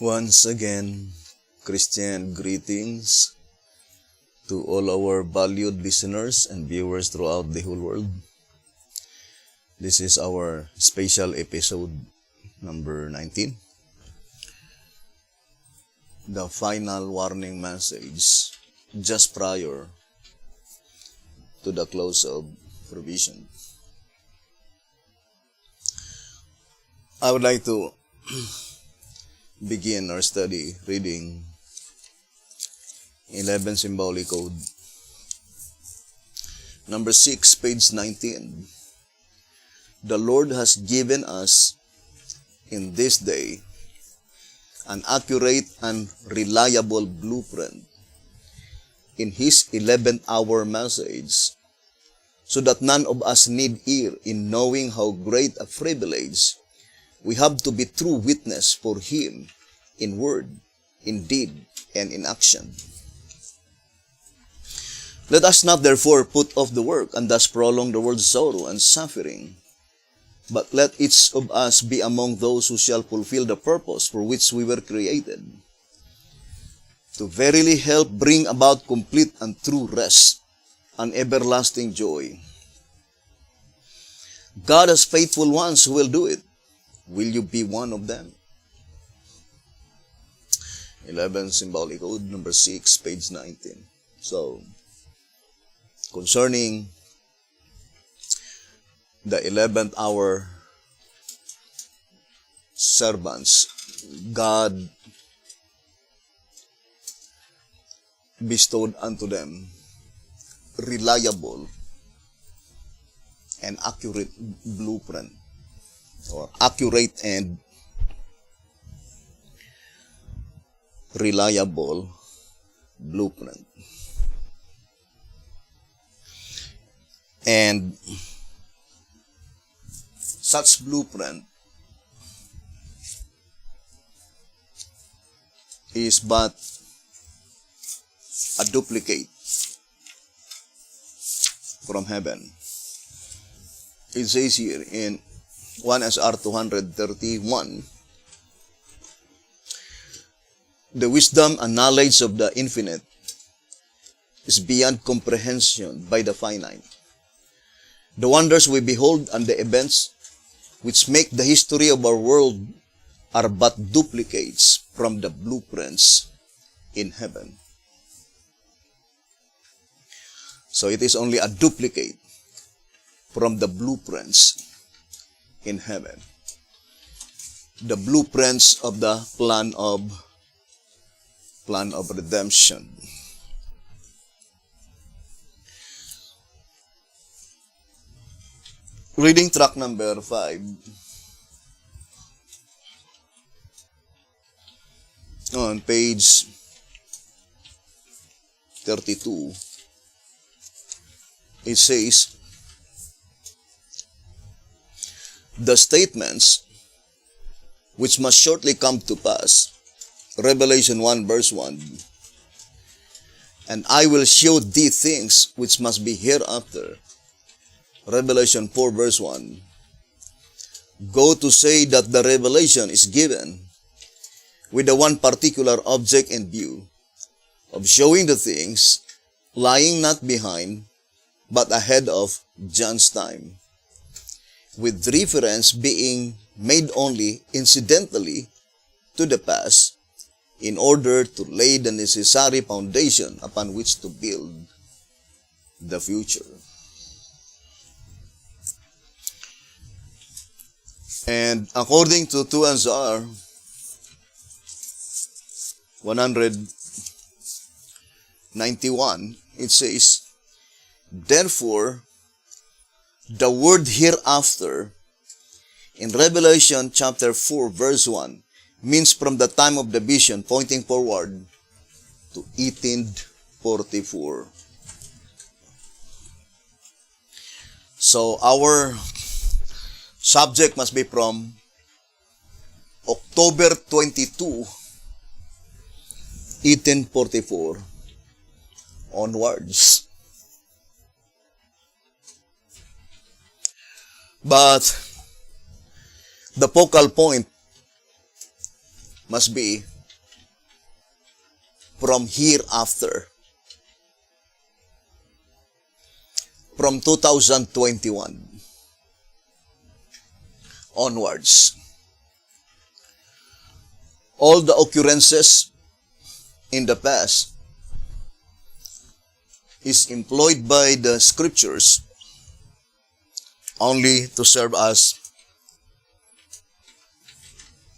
Once again, Christian greetings to all our valued listeners and viewers throughout the whole world. This is our special episode number 19. The final warning message just prior to the close of provision. I would like to begin our study reading 11 Symbolic Code. Number 6, page 19. The Lord has given us in this day an accurate and reliable blueprint in His 11th hour message, so that none of us need fear in knowing how great a privilege we have to be true witness for Him in word, in deed, and in action. Let us not therefore put off the work and thus prolong the world's sorrow and suffering, but let each of us be among those who shall fulfill the purpose for which we were created, to verily help bring about complete and true rest and everlasting joy. God has faithful ones who will do it. Will you be one of them? 11 Symbolic Code, number 6, page 19. So, concerning the 11th hour servants, God bestowed unto them reliable and accurate blueprint, or accurate and reliable blueprint. And such blueprint is but a duplicate from heaven. It says here in 1 SR 231, the wisdom and knowledge of the infinite is beyond comprehension by the finite. The wonders we behold and the events which make the history of our world are but duplicates from the blueprints in heaven. So it is only a duplicate from the blueprints in heaven. The blueprints of the plan of redemption. Reading track number 5. On page 32, it says, the statements which must shortly come to pass, Revelation 1 verse 1, and I will show thee things which must be hereafter, Revelation 4 verse 1, go to say that the revelation is given with the one particular object in view, of showing the things lying not behind, but ahead of John's time, with reference being made only incidentally to the past, in order to lay the necessary foundation upon which to build the future. And according to 2 Azar 191, it says, therefore, the word hereafter in Revelation chapter 4 verse 1 means from the time of the vision pointing forward to 1844. So our subject must be from October 22, 1844 onwards. But the focal point must be from hereafter, from 2021 onwards. All the occurrences in the past is employed by the scriptures only to serve as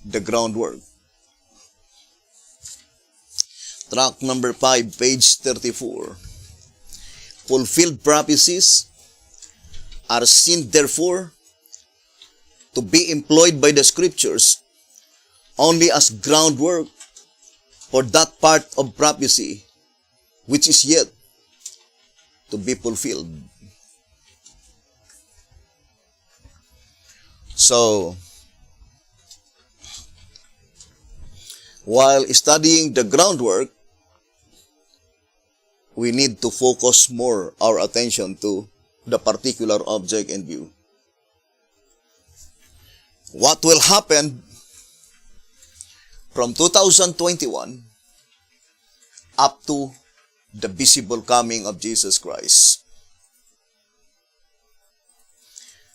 the groundwork. Track number 5, page 34. Fulfilled prophecies are seen, therefore, to be employed by the scriptures only as groundwork for that part of prophecy which is yet to be fulfilled. So, while studying the groundwork, we need to focus more our attention to the particular object in view. What will happen from 2021 up to the visible coming of Jesus Christ,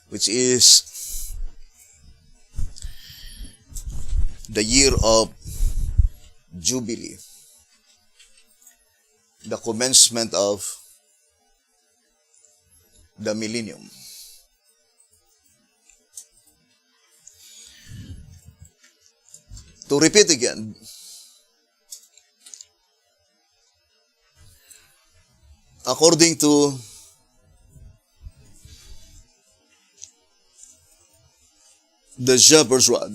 which is the year of Jubilee, the commencement of the millennium. To repeat again, according to the shepherd's rod,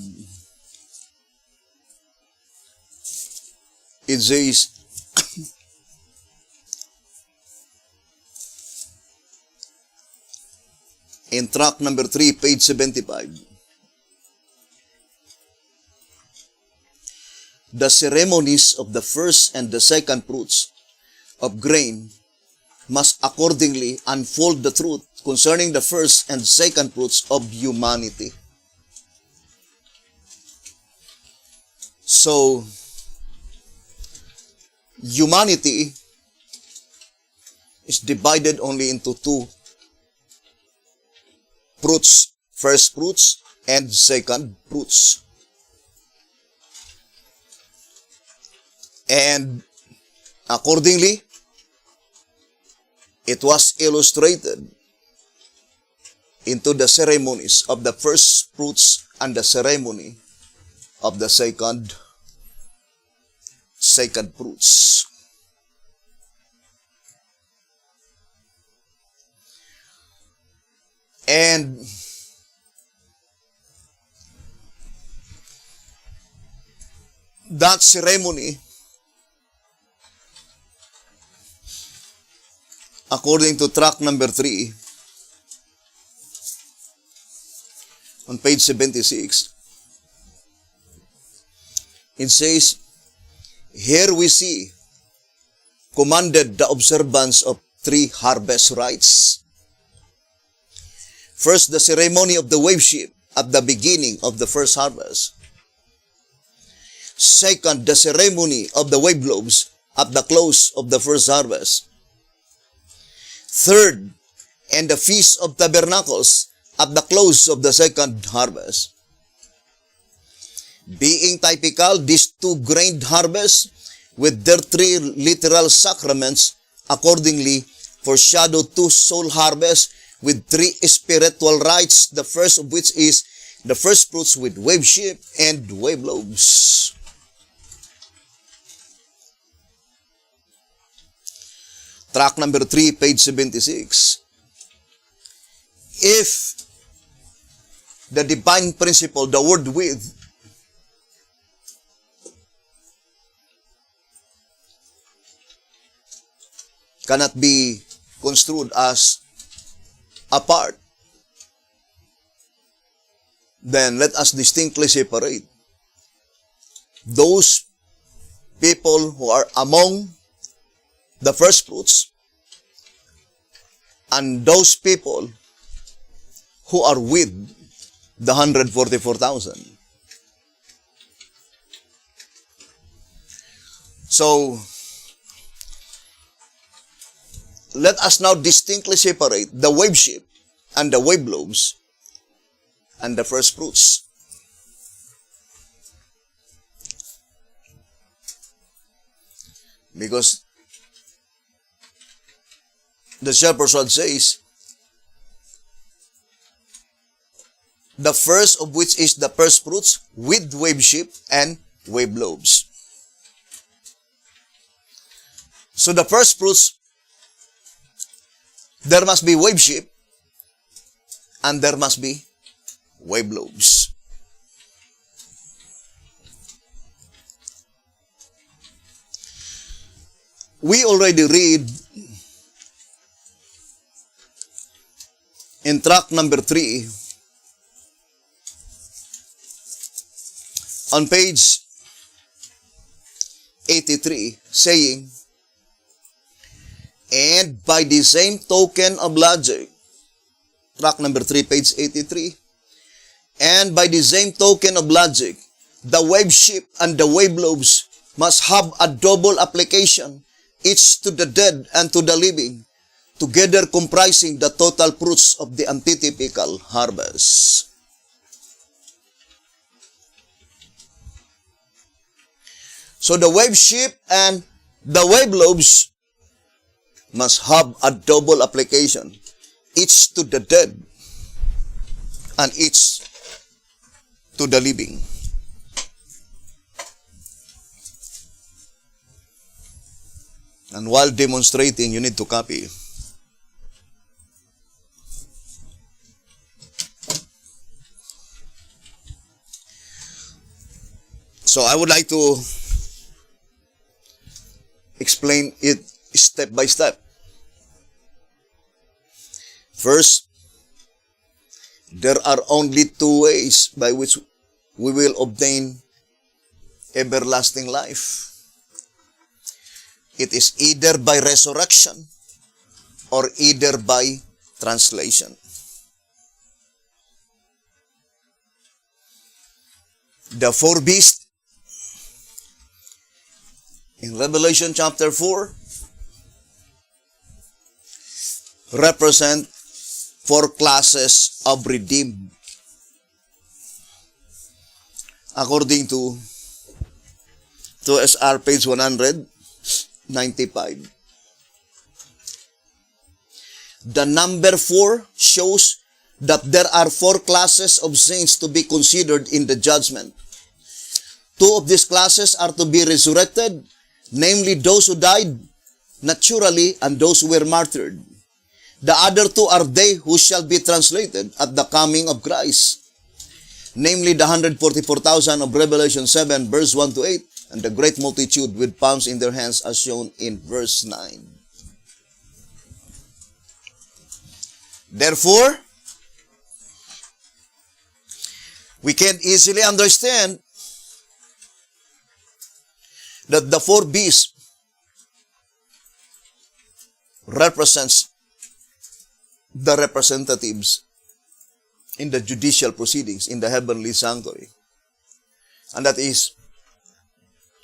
it says, in track number 3, page 75, the ceremonies of the first and the second fruits of grain must accordingly unfold the truth concerning the first and second fruits of humanity. So, humanity is divided only into two fruits, first fruits and second fruits. And accordingly, it was illustrated into the ceremonies of the first fruits and the ceremony of the second fruits. And that ceremony, according to track number 3, on page 76, it says, here we see commanded the observance of 3 harvest rites. First, the ceremony of the wave sheep at the beginning of the first harvest. Second, the ceremony of the wave globes at the close of the first harvest. Third, and the Feast of Tabernacles at the close of the second harvest. Being typical, these 2 grained harvests with their 3 literal sacraments accordingly foreshadow 2 soul harvests with 3 spiritual rites, the first of which is the first fruits with wave sheep and wave loaves. Track number 3, page 76. If the divine principle, the word with, cannot be construed as apart, then let us distinctly separate those people who are among the first fruits and those people who are with the 144,000. So, let us now distinctly separate the wave shape and the wave lobes and the first fruits. Because the shepherd's rod says, the first of which is the first fruits with wave shape and wave lobes. So the first fruits, there must be wave shape and there must be wave lobes. We already read in track number 3 on page 83 saying, and by the same token of logic, track number 3, page 83, and by the same token of logic, the wave shape and the wave lobes must have a double application, each to the dead and to the living, together comprising the total fruits of the antitypical harvest. So the wave shape and the wave lobes must have a double application, each to the dead and each to the living. And while demonstrating, you need to copy. So I would like to explain it step by step. First, there are only two ways by which we will obtain everlasting life. It is either by resurrection or either by translation. The four beasts in Revelation chapter 4 represent four classes of redeemed. According to SR page 195. The number 4 shows that there are four classes of saints to be considered in the judgment. Two of these classes are to be resurrected, namely those who died naturally and those who were martyred. The other two are they who shall be translated at the coming of Christ, namely the 144,000 of Revelation 7, verse 1 to 8, and the great multitude with palms in their hands as shown in verse 9. Therefore, we can easily understand that the four beasts represents the representatives in the judicial proceedings in the heavenly sanctuary. And that is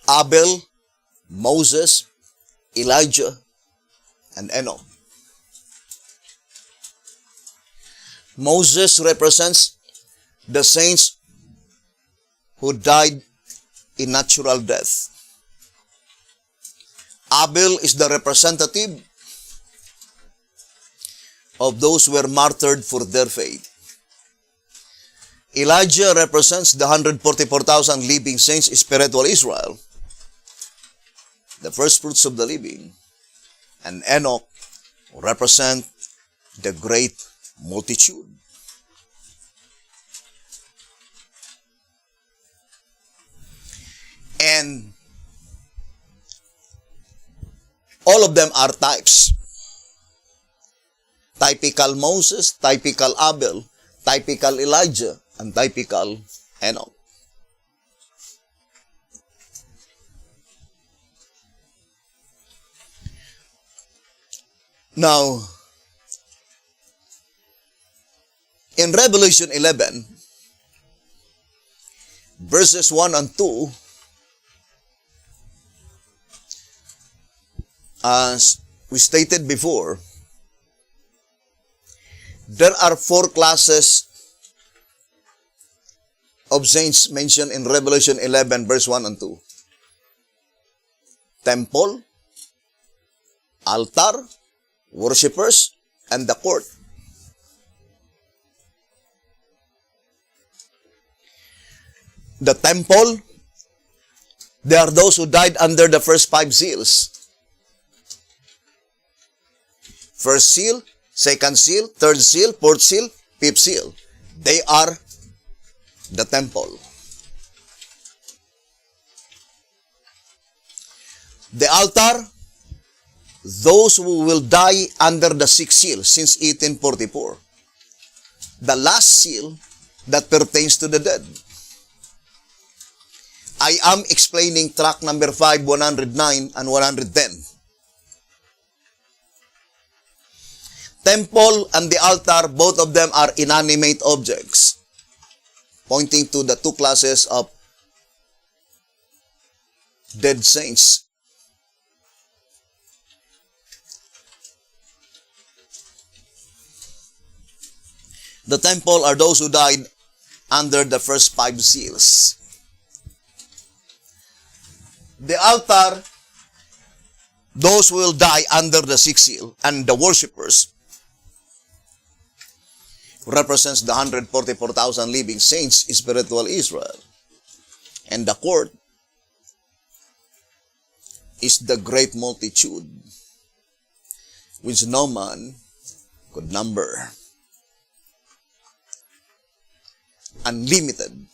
Abel, Moses, Elijah, and Enoch. Moses represents the saints who died in natural death. Abel is the representative of those who were martyred for their faith. Elijah represents the 144,000 living saints, spiritual Israel, the first fruits of the living. And Enoch represent the great multitude. And all of them are types. Typical Moses, typical Abel, typical Elijah, and typical Enoch. Now, in Revelation 11, verses 1 and 2, as we stated before, there are four classes of saints mentioned in Revelation 11 verse 1 and 2. Temple, altar, worshippers, and the court. The temple, they are those who died under the first 5 seals. First seal, second seal, third seal, fourth seal, fifth seal. They are the temple. The altar, those who will die under the sixth seal since 1844. The last seal that pertains to the dead. I am explaining track number 5, 109 and 110. Temple and the altar, both of them are inanimate objects, pointing to the two classes of dead saints. The temple are those who died under the first 5 seals. The altar, those who will die under the 6th seal, and the worshippers represents the 144,000 living saints, spiritual Israel. And the court is the great multitude, which no man could number. Unlimited.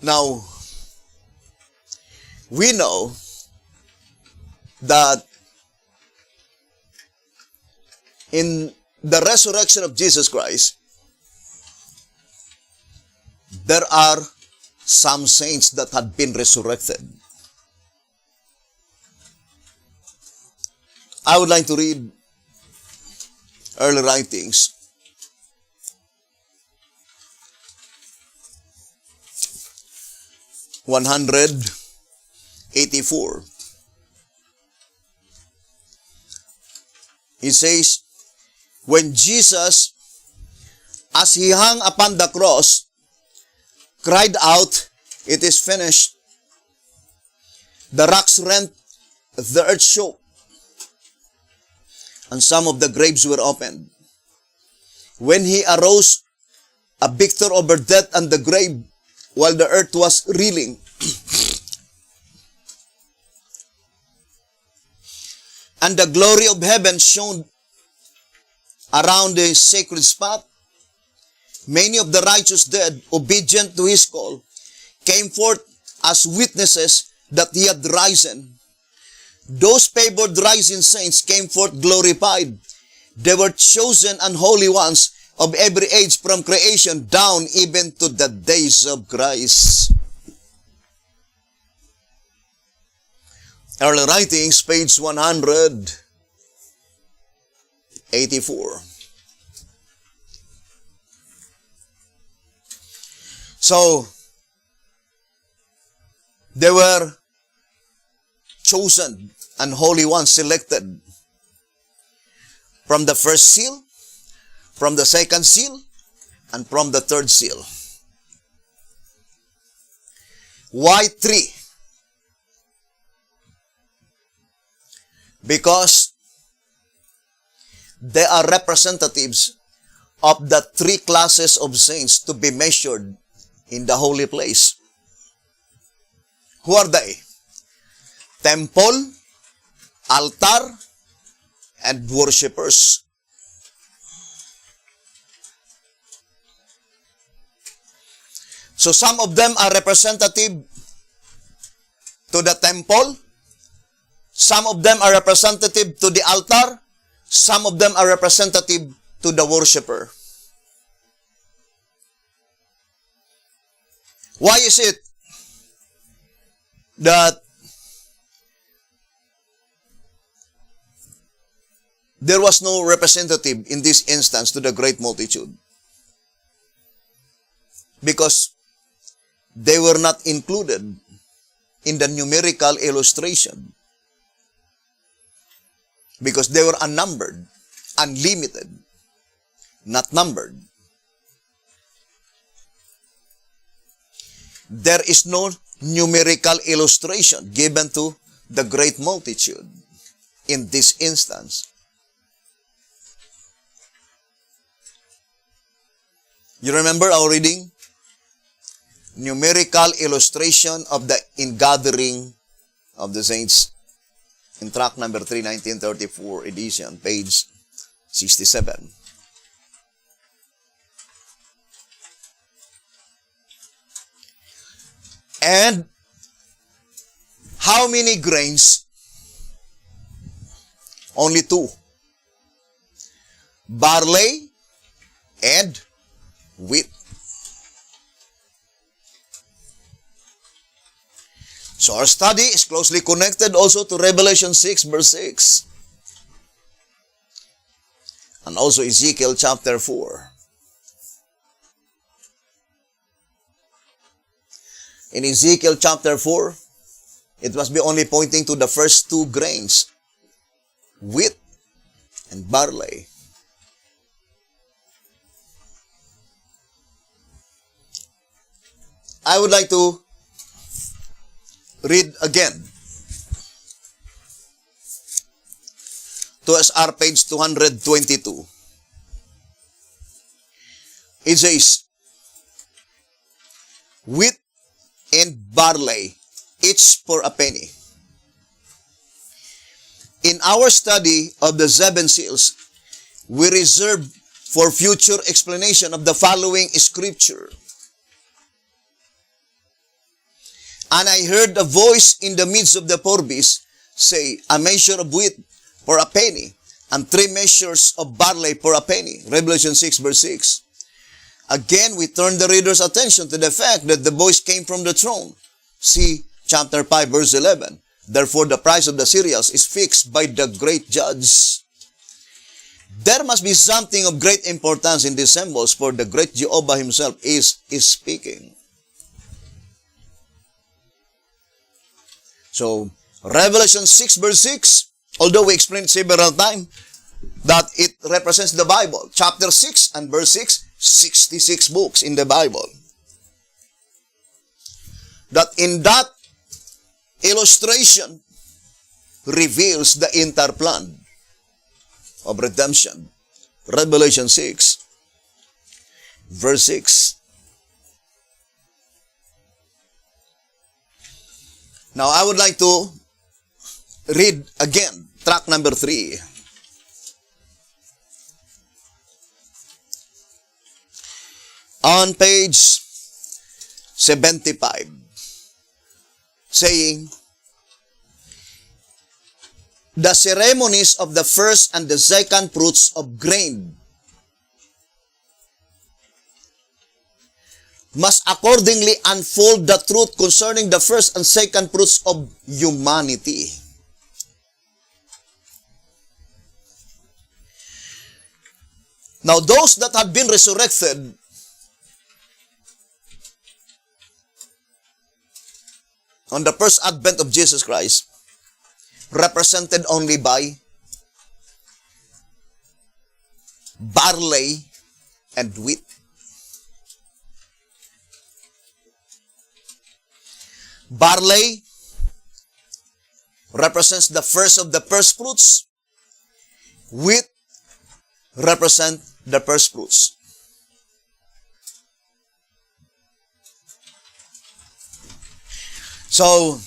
Now, we know that in the resurrection of Jesus Christ, there are some saints that had been resurrected. I would like to read early writings. (184). It says, when Jesus, as he hung upon the cross, cried out, "It is finished," the rocks rent, the earth shook, and some of the graves were opened. When he arose, a victor over death and the grave, while the earth was reeling, and the glory of heaven shone around the sacred spot, many of the righteous dead, obedient to his call, came forth as witnesses that he had risen. Those favored rising saints came forth glorified. They were chosen and holy ones of every age from creation down even to the days of Christ. Early Writings, page 184. So, they were chosen and holy ones selected from the first seal, from the second seal, and from the third seal. Why 3? Because they are representatives of the 3 classes of saints to be measured in the holy place. Who are they? Temple, altar, and worshippers. So some of them are representative to the temple, some of them are representative to the altar, some of them are representative to the worshipper. Why is it that there was no representative in this instance to the great multitude? Because they were not included in the numerical illustration because they were unnumbered, unlimited, not numbered. There is no numerical illustration given to the great multitude in this instance. You remember our reading? Numerical illustration of the ingathering of the saints in tract number 3, 1934 edition, page 67. And how many grains? Only 2. Barley and wheat. So our study is closely connected also to Revelation 6 verse 6. And also Ezekiel chapter 4. In Ezekiel chapter 4, it must be only pointing to the first 2 grains, wheat and barley. I would like to read again to SR page 222. It says, wheat and barley, each for a penny. In our study of the 7 seals, we reserve for future explanation of the following scripture. And I heard a voice in the midst of the 4 beasts say, a measure of wheat for a penny, and 3 measures of barley for a penny. Revelation 6 verse 6. Again, we turn the reader's attention to the fact that the voice came from the throne. See chapter 5 verse 11. Therefore, the price of the cereals is fixed by the great judge. There must be something of great importance in these symbols, for the great Jehovah himself is speaking. So, Revelation 6 verse 6, although we explained several times that it represents the Bible. Chapter 6 and verse 6, 66 books in the Bible. That in that illustration reveals the entire plan of redemption. Revelation 6, verse 6. Now, I would like to read again, tract number 3. On page 75, saying, the ceremonies of the first and the second fruits of grain must accordingly unfold the truth concerning the first and second fruits of humanity. Now, those that have been resurrected on the first advent of Jesus Christ, represented only by barley and wheat. Barley represents the first of the first fruits. Wheat represents the first fruits. So,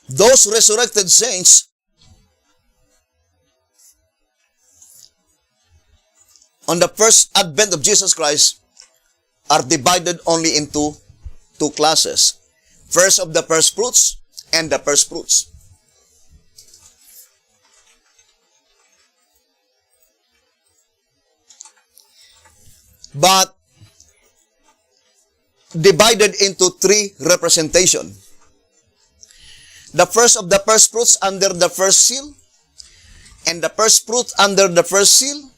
those resurrected saints on the first advent of Jesus Christ are divided only into 2 classes. First of the first fruits and the first fruits. But divided into 3 representation. The first of the first fruits under the first seal, and the first fruit under the first seal,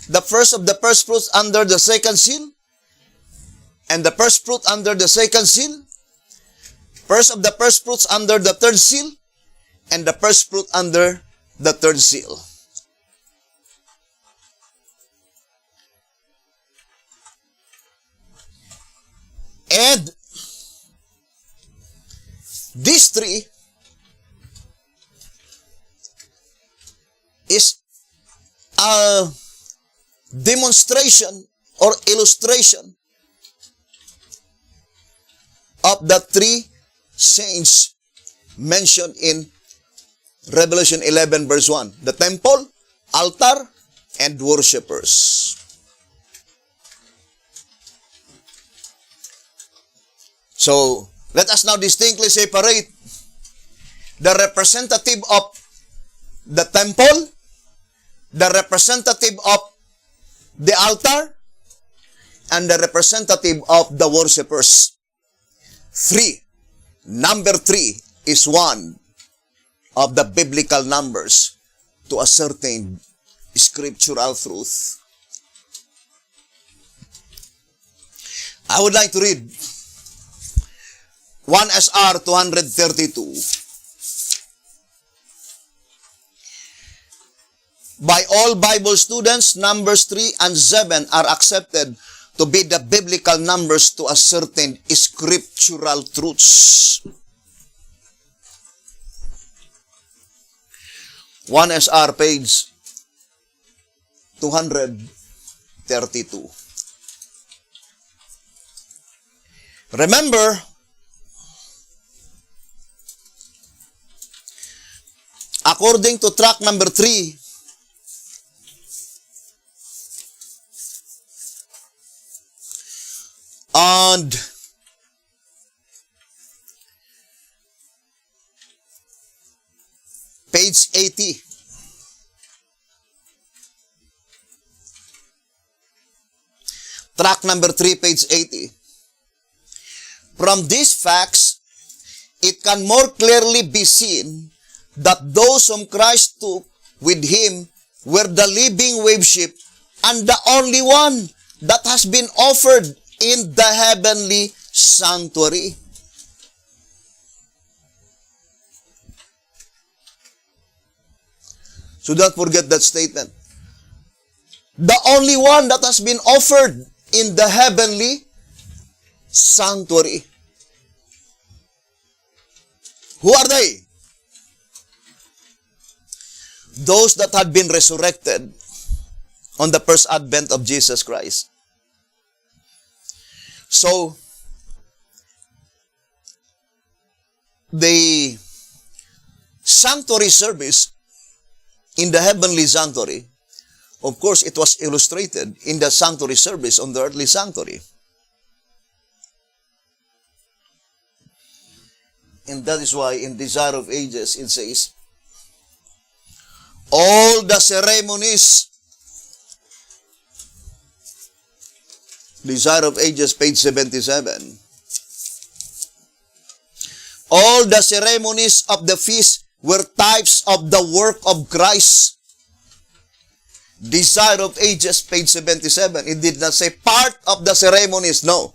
the first of the first fruits under the second seal, and the first fruit under the second seal, first of the first fruits under the third seal, and the first fruit under the third seal. And these three is a demonstration or illustration of the three saints mentioned in Revelation 11 verse 1. The temple, altar, and worshippers. So, let us now distinctly separate the representative of the temple, the representative of the altar, and the representative of the worshippers. 3. Number 3 is one of the biblical numbers to ascertain scriptural truth. I would like to read 1 SR 232. By all Bible students, numbers 3 and 7 are accepted to be the biblical numbers to ascertain scriptural truths. 1 SR page 232. Remember, according to track number 3, and page 80, track number 3, page 80. From these facts, it can more clearly be seen that those whom Christ took with him were the living wave ship and the only one that has been offered in the heavenly sanctuary. So don't forget that statement. The only one that has been offered in the heavenly sanctuary. Who are they? Those that had been resurrected on the first advent of Jesus Christ. So, the sanctuary service in the heavenly sanctuary, of course, it was illustrated in the sanctuary service on the earthly sanctuary. And that is why in Desire of Ages, it says, all the ceremonies, Desire of Ages, page 77. All the ceremonies of the feast were types of the work of Christ. Desire of Ages, page 77. It did not say part of the ceremonies. No.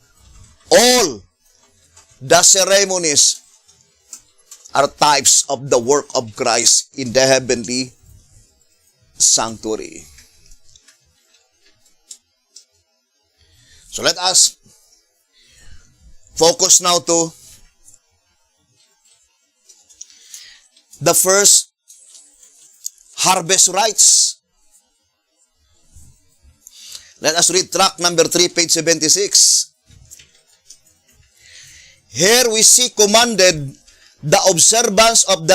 All the ceremonies are types of the work of Christ in the heavenly sanctuary. So let us focus now to the first harvest rites. Let us read track number 3, page 76. Here we see commanded the observance of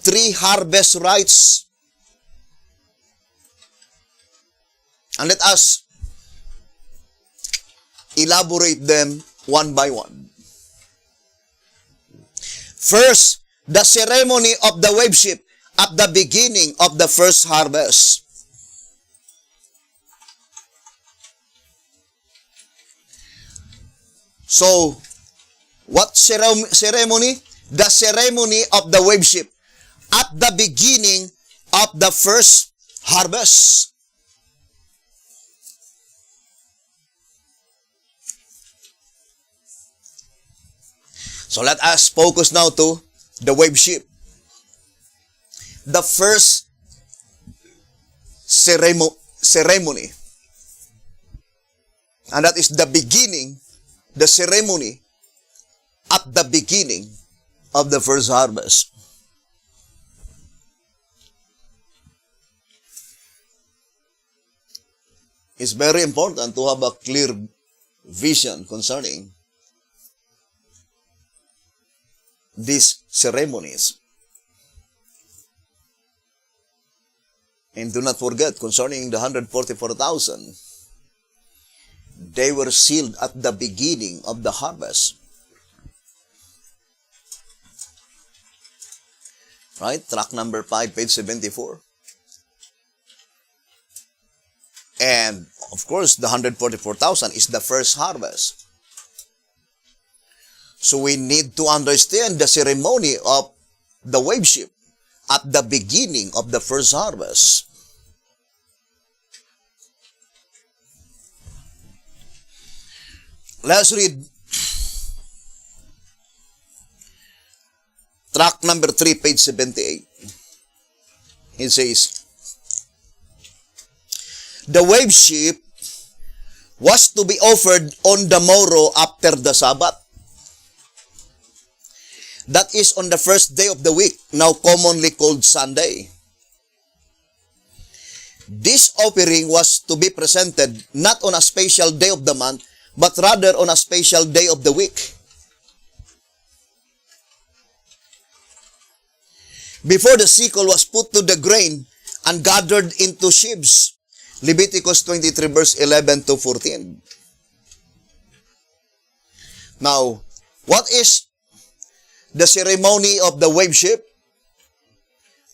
3 harvest rites. And let us elaborate them one by one. First, the ceremony of the wave ship at the beginning of the first harvest. So, what ceremony? The ceremony of the wave ship at the beginning of the first harvest. So let us focus now to the wave ship. The first ceremony. And that is the beginning, the ceremony at the beginning of the first harvest. It's very important to have a clear vision concerning these ceremonies. And do not forget, concerning the 144,000, they were sealed at the beginning of the harvest. Right? Track number 5, page 74. And, of course, the 144,000 is the first harvest. So we need to understand the ceremony of the wave ship at the beginning of the first harvest. Let's read track number 3, page 78. It says, the wave ship was to be offered on the morrow after the Sabbath. That is on the first day of the week, now commonly called Sunday. This offering was to be presented not on a special day of the month, but rather on a special day of the week. Before the sickle was put to the grain and gathered into sheaves. Leviticus 23 verse 11 to 14. Now, what is the ceremony of the wave ship?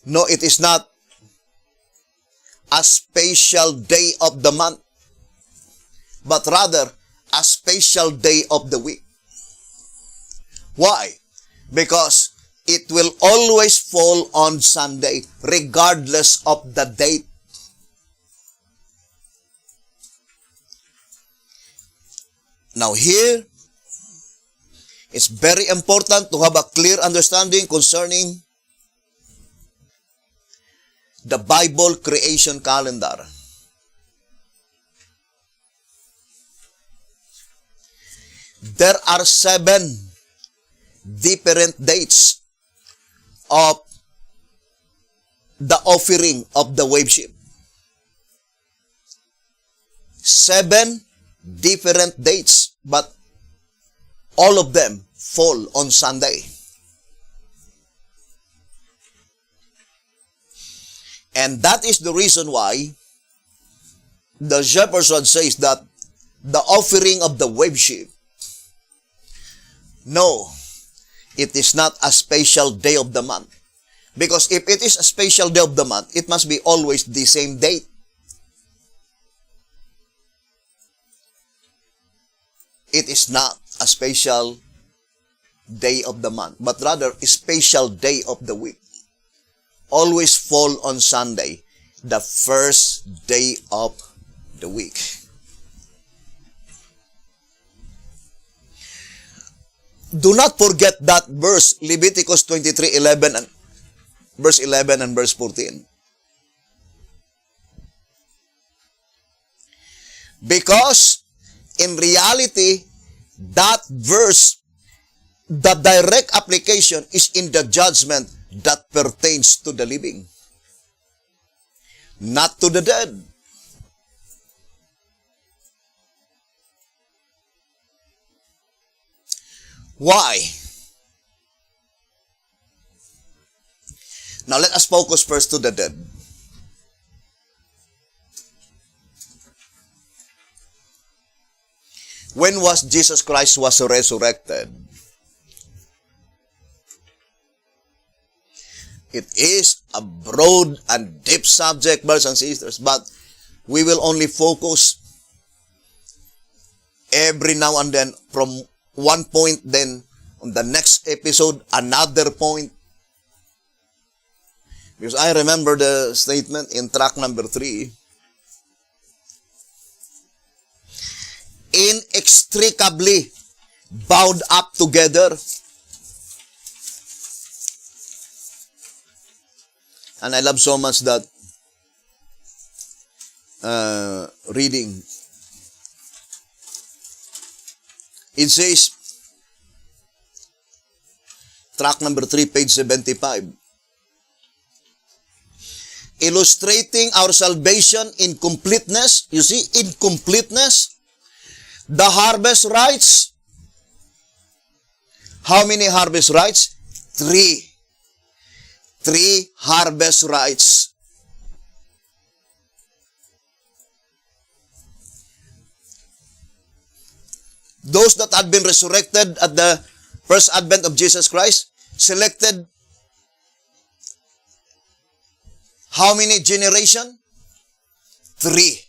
No, it is not a special day of the month, but rather a special day of the week. Why? Because it will always fall on Sunday, regardless of the date. Now here, it's very important to have a clear understanding concerning the Bible creation calendar. There are 7 different dates of the offering of the wave ship. 7 different dates, but all of them fall on Sunday. And that is the reason why the shepherd says that the offering of the wave ship, no, it is not a special day of the month. Because if it is a special day of the month, it must be always the same date. It is not a special day of the month, but rather a special day of the week. Always fall on Sunday, the first day of the week. Do not forget that verse, Leviticus 23:11 and verse 11 and verse 14. Because in reality, that verse, the direct application is in the judgment that pertains to the living, not to the dead. Why? Now let us focus first to the dead. When was Jesus Christ was resurrected? It is a broad and deep subject, brothers and sisters, but we will only focus every now and then from one point, then on the next episode, another point. Because I remember the statement in track number 3, inextricably bound up together And I love so much that reading. It says, track number 3, page 75. Illustrating our salvation in completeness. You see, in completeness. The harvest rights. How many harvest rights? 3. 3 harvest rights. Those that had been resurrected at the first advent of Jesus Christ, selected how many generation? 3.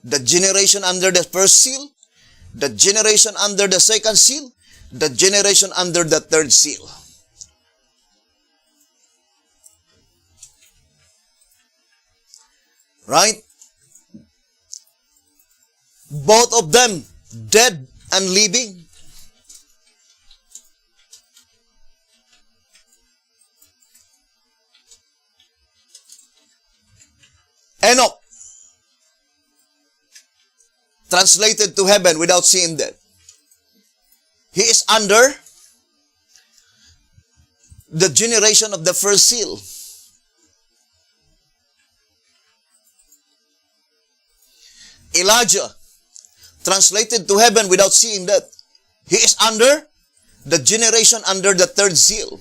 The generation under the first seal, the generation under the second seal, the generation under the third seal. Right? Both of them, dead and living. Enoch, translated to heaven without seeing death. He is under the generation of the first seal. Elijah, translated to heaven without seeing death. He is under the generation under the third seal.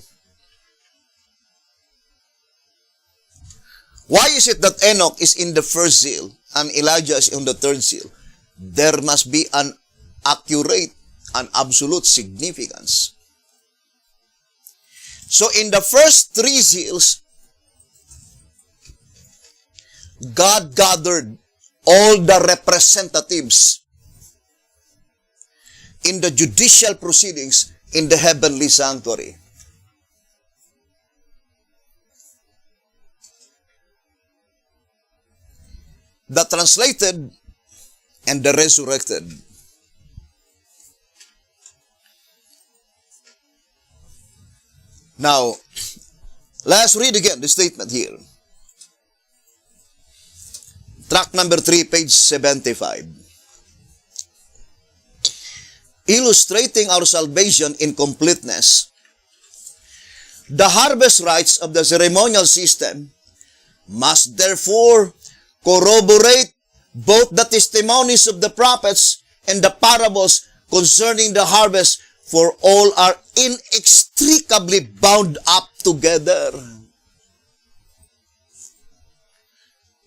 Why is it that Enoch is in the first seal and Elijah is in the third seal? There must be an accurate and absolute significance. So in the first 3 seals, God gathered all the representatives in the judicial proceedings in the heavenly sanctuary. The translated and the resurrected. Now, let's read again the statement here. Track number 3, page 75. Illustrating our salvation in completeness. The harvest rites of the ceremonial system must therefore corroborate both the testimonies of the prophets and the parables concerning the harvest, for all are inextricably bound up together.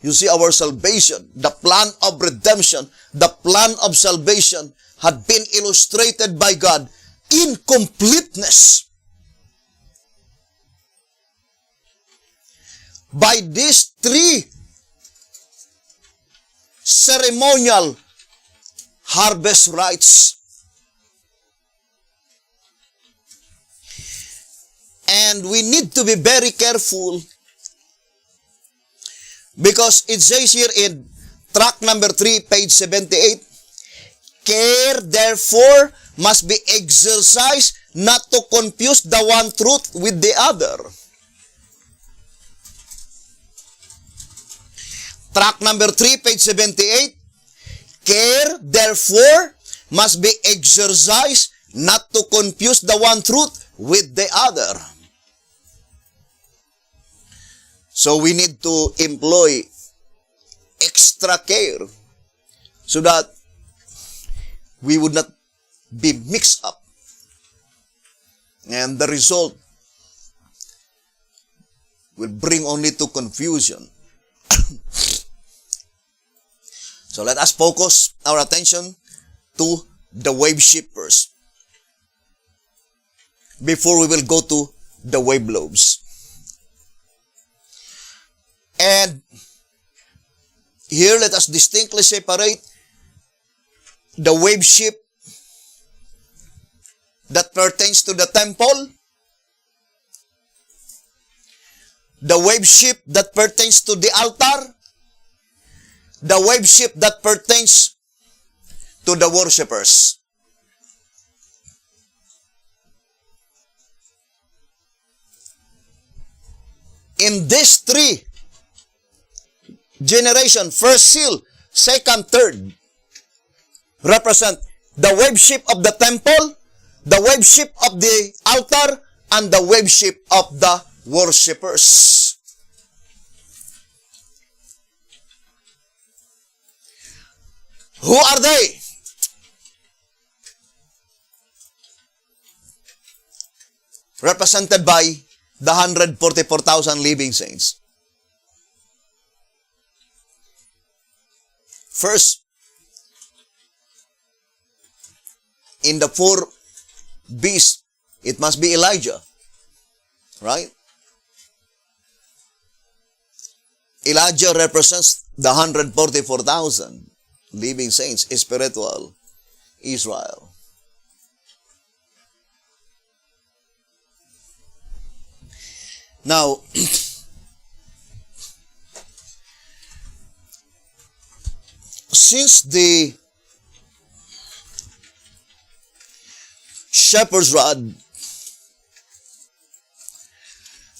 You see, our salvation, the plan of redemption, the plan of salvation had been illustrated by God in completeness by these 3 ceremonial harvest rites. And we need to be very careful because it says here in track number 3, page 78, care therefore must be exercised not to confuse the one truth with the other. Track number 3, page 78, care therefore must be exercised not to confuse the one truth with the other. So we need to employ extra care so that we would not be mixed up. And the result will bring only to confusion. So let us focus our attention to the wave shippers before we will go to the wave lobes. And here let us distinctly separate the wave ship that pertains to the temple, the wave ship that pertains to the altar, the wave ship that pertains to the worshippers. In these three generation, first seal, second, third, represent the worship of the temple, the worship of the altar, and the worship of the worshippers. Who are they? Represented by the 144,000 living saints. First, in the four beasts, it must be Elijah. Right? Elijah represents the 144,000 living saints, spiritual Israel. Now, since the shepherd's rod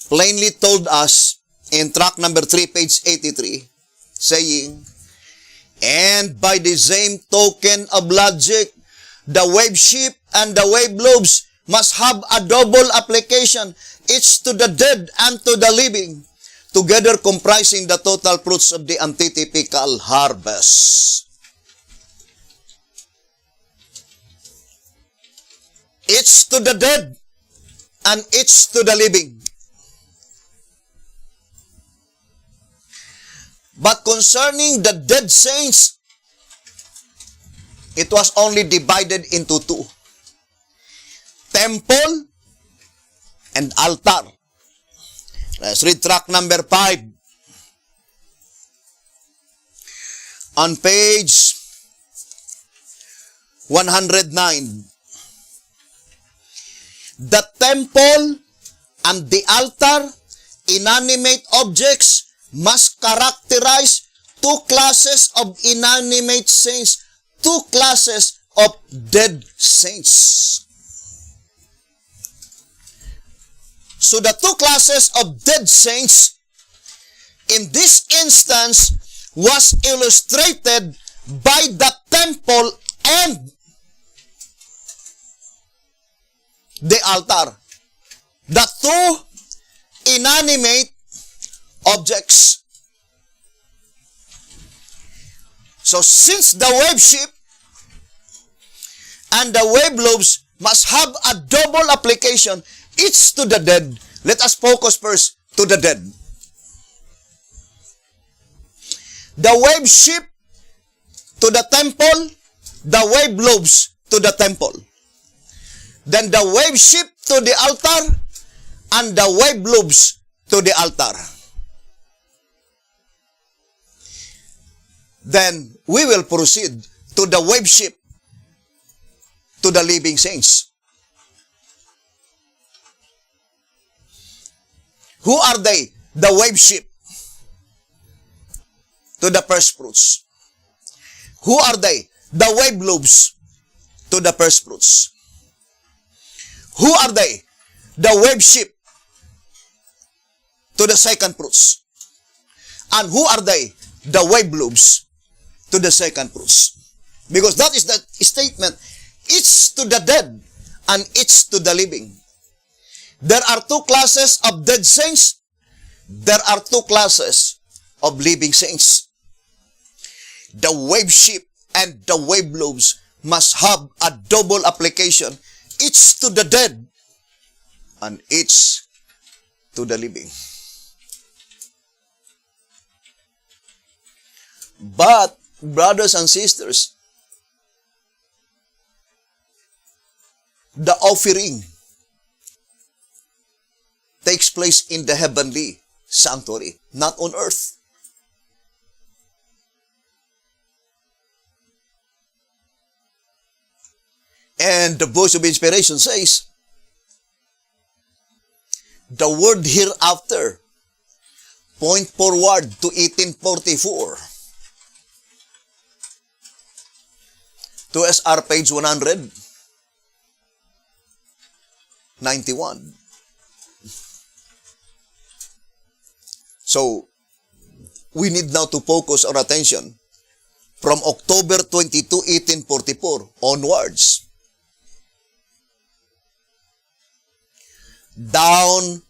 plainly told us in tract number 3, page 83, saying, and by the same token of logic, the wave sheep and the wave lobes must have a double application, each to the dead and to the living, together comprising the total fruits of the antitypical harvest. Each to the dead and each to the living. But concerning the dead saints, it was only divided into two. Temple and altar. Let's read tract number 5. On page 109. The temple and the altar, inanimate objects, must characterize two classes of inanimate saints, two classes of dead saints. So the two classes of dead saints in this instance was illustrated by the temple and the altar. The two inanimate objects. So since the wave sheep and the wave lobes must have a double application, each to the dead, let us focus first to the dead. The wave sheep to the temple, the wave lobes to the temple. Then the wave sheep to the altar, and the wave lobes to the altar. Then we will proceed to the wave sheep to the living saints. Who are they? The wave sheep to the first fruits. Who are they? The wave lobes to the first fruits. Who are they? The wave sheep to the second fruits. And who are they? The wave lobes to the second fruits. Because that is the statement. Each to the dead and each to the living. There are two classes of dead saints. There are two classes of living saints. The wave sheep and the wave lobes must have a double application, each to the dead and each to the living. But, brothers and sisters, the offering takes place in the heavenly sanctuary, not on earth. And the voice of inspiration says, the word hereafter point forward to 1844. To SR page 191. So, we need now to focus our attention from October 22, 1844 onwards, down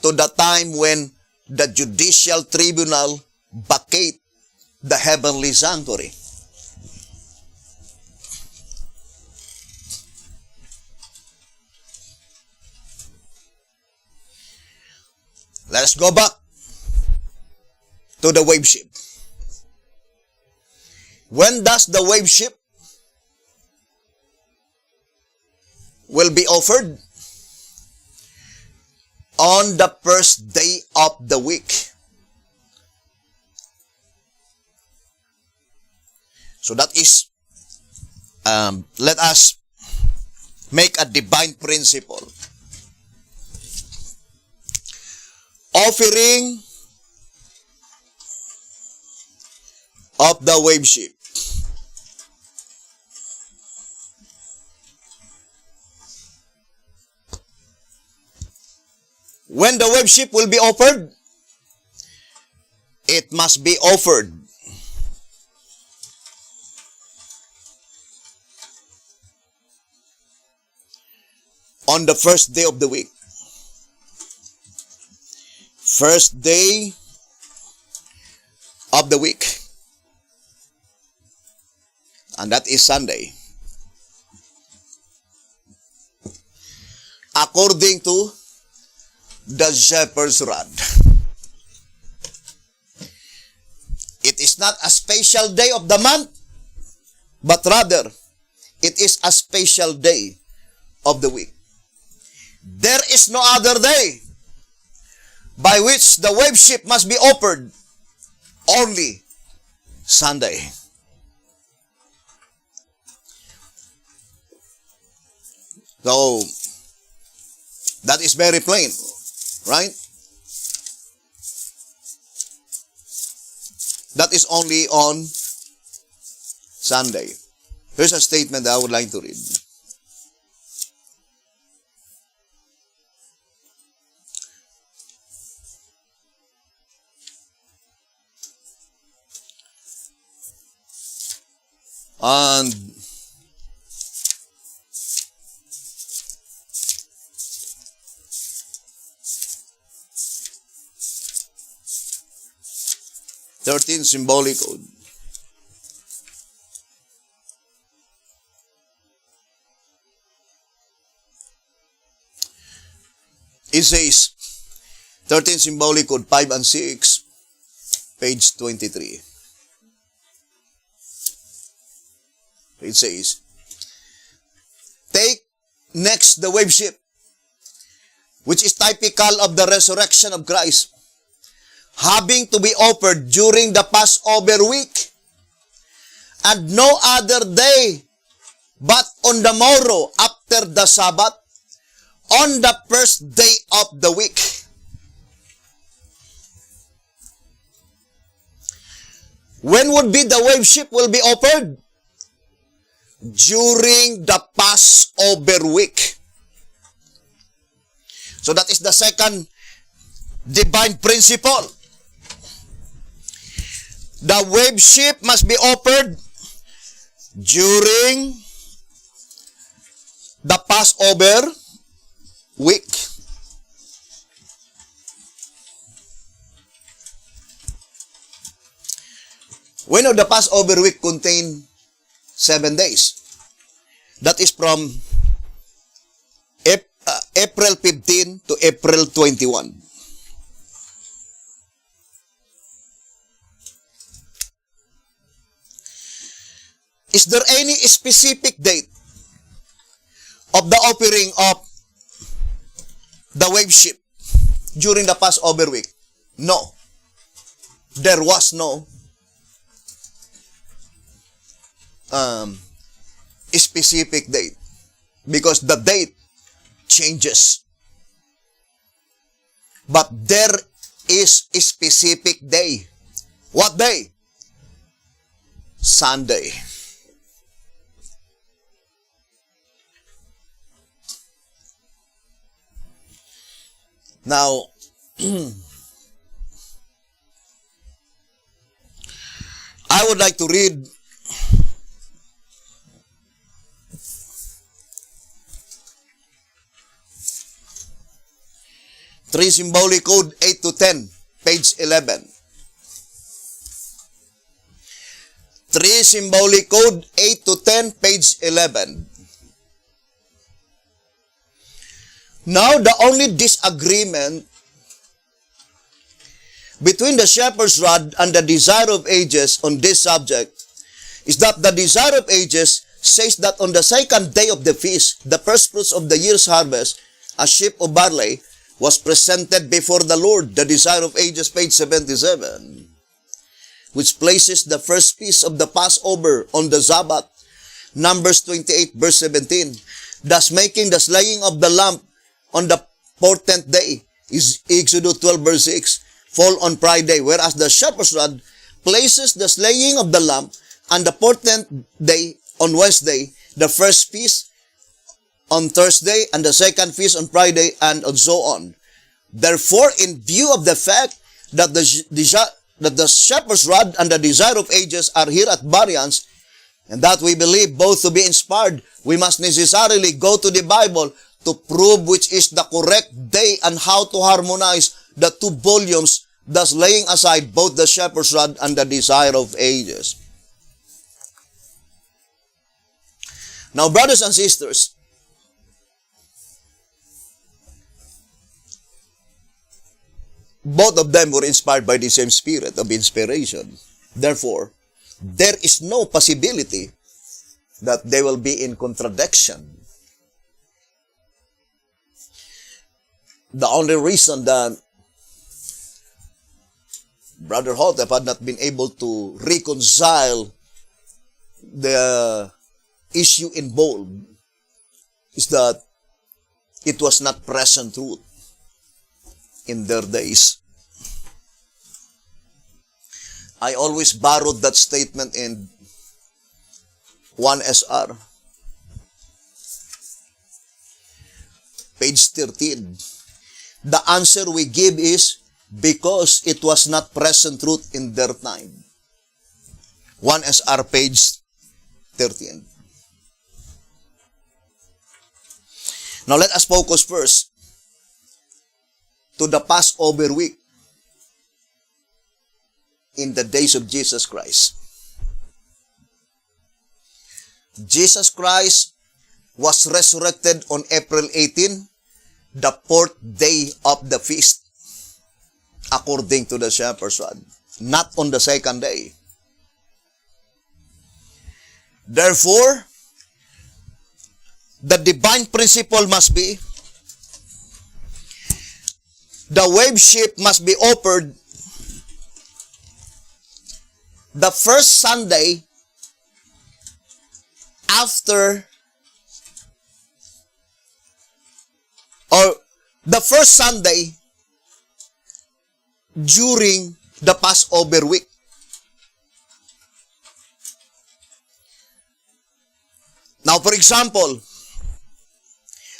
to the time when the judicial tribunal vacate the heavenly sanctuary. Let's go back to the wave ship. When does the wave ship will be offered? On the first day of the week. So that is, let us make a divine principle. Offering of the wave ship. When the wave ship will be offered, it must be offered on the first day of the week. First day of the week. And that is Sunday. According to the shepherd's rod. It is not a special day of the month, but rather, it is a special day of the week. There is no other day by which the wave ship must be offered, only Sunday. So, that is very plain, right? That is only on Sunday. Here's a statement that I would like to read. And 13 symbolic code. It says, 13 symbolic code 5 and 6, page 23. It says, take next the wave ship, which is typical of the resurrection of Christ, having to be offered during the Passover week, and no other day but on the morrow after the Sabbath, on the first day of the week. When would be the wave ship will be offered? During the Passover week. So that is the second divine principle. The wave ship must be offered during the Passover week. We know the Passover week contained 7 days. That is from April 15 to April 21. Is there any specific date of the offering of the wave ship during the Passover week? No. There was no specific date, because the date changes. But there is a specific day. What day? Sunday. Now, I would like to read Three Symbolic Code 8 to 10, page 11. Three Symbolic Code 8 to 10, page 11. Now, the only disagreement between the shepherd's rod and the desire of ages on this subject is that the desire of ages says that on the second day of the feast, the first fruits of the year's harvest, a sheaf of barley, was presented before the Lord. The desire of ages, page 77, which places the first piece of the Passover on the Sabbath, Numbers 28, verse 17, thus making the slaying of the lamb on the 14th day, is Exodus 12, verse 6, fall on Friday, whereas the shepherd's rod places the slaying of the lamb on the 14th day on Wednesday, the first feast on Thursday, and the second feast on Friday, and so on. Therefore, in view of the fact that the shepherd's rod and the desire of ages are here at variance, and that we believe both to be inspired, we must necessarily go to the Bible to prove which is the correct day and how to harmonize the two volumes, thus laying aside both the shepherd's rod and the desire of ages. Now, brothers and sisters, both of them were inspired by the same spirit of inspiration. Therefore, there is no possibility that they will be in contradiction. The only reason that Brother Hotep had not been able to reconcile the issue involved is that it was not present truth in their days. I always borrowed that statement in 1SR, page 13. The answer we give is because it was not present truth in their time. 1SR, page 13. Now let us focus first to the Passover week in the days of Jesus Christ. Jesus Christ was resurrected on April 18, the 4th day of the feast, according to the shepherd's rod, not on the second day. Therefore, the divine principle must be the wave sheep must be offered the first Sunday after, or the first Sunday during the Passover week. Now, for example,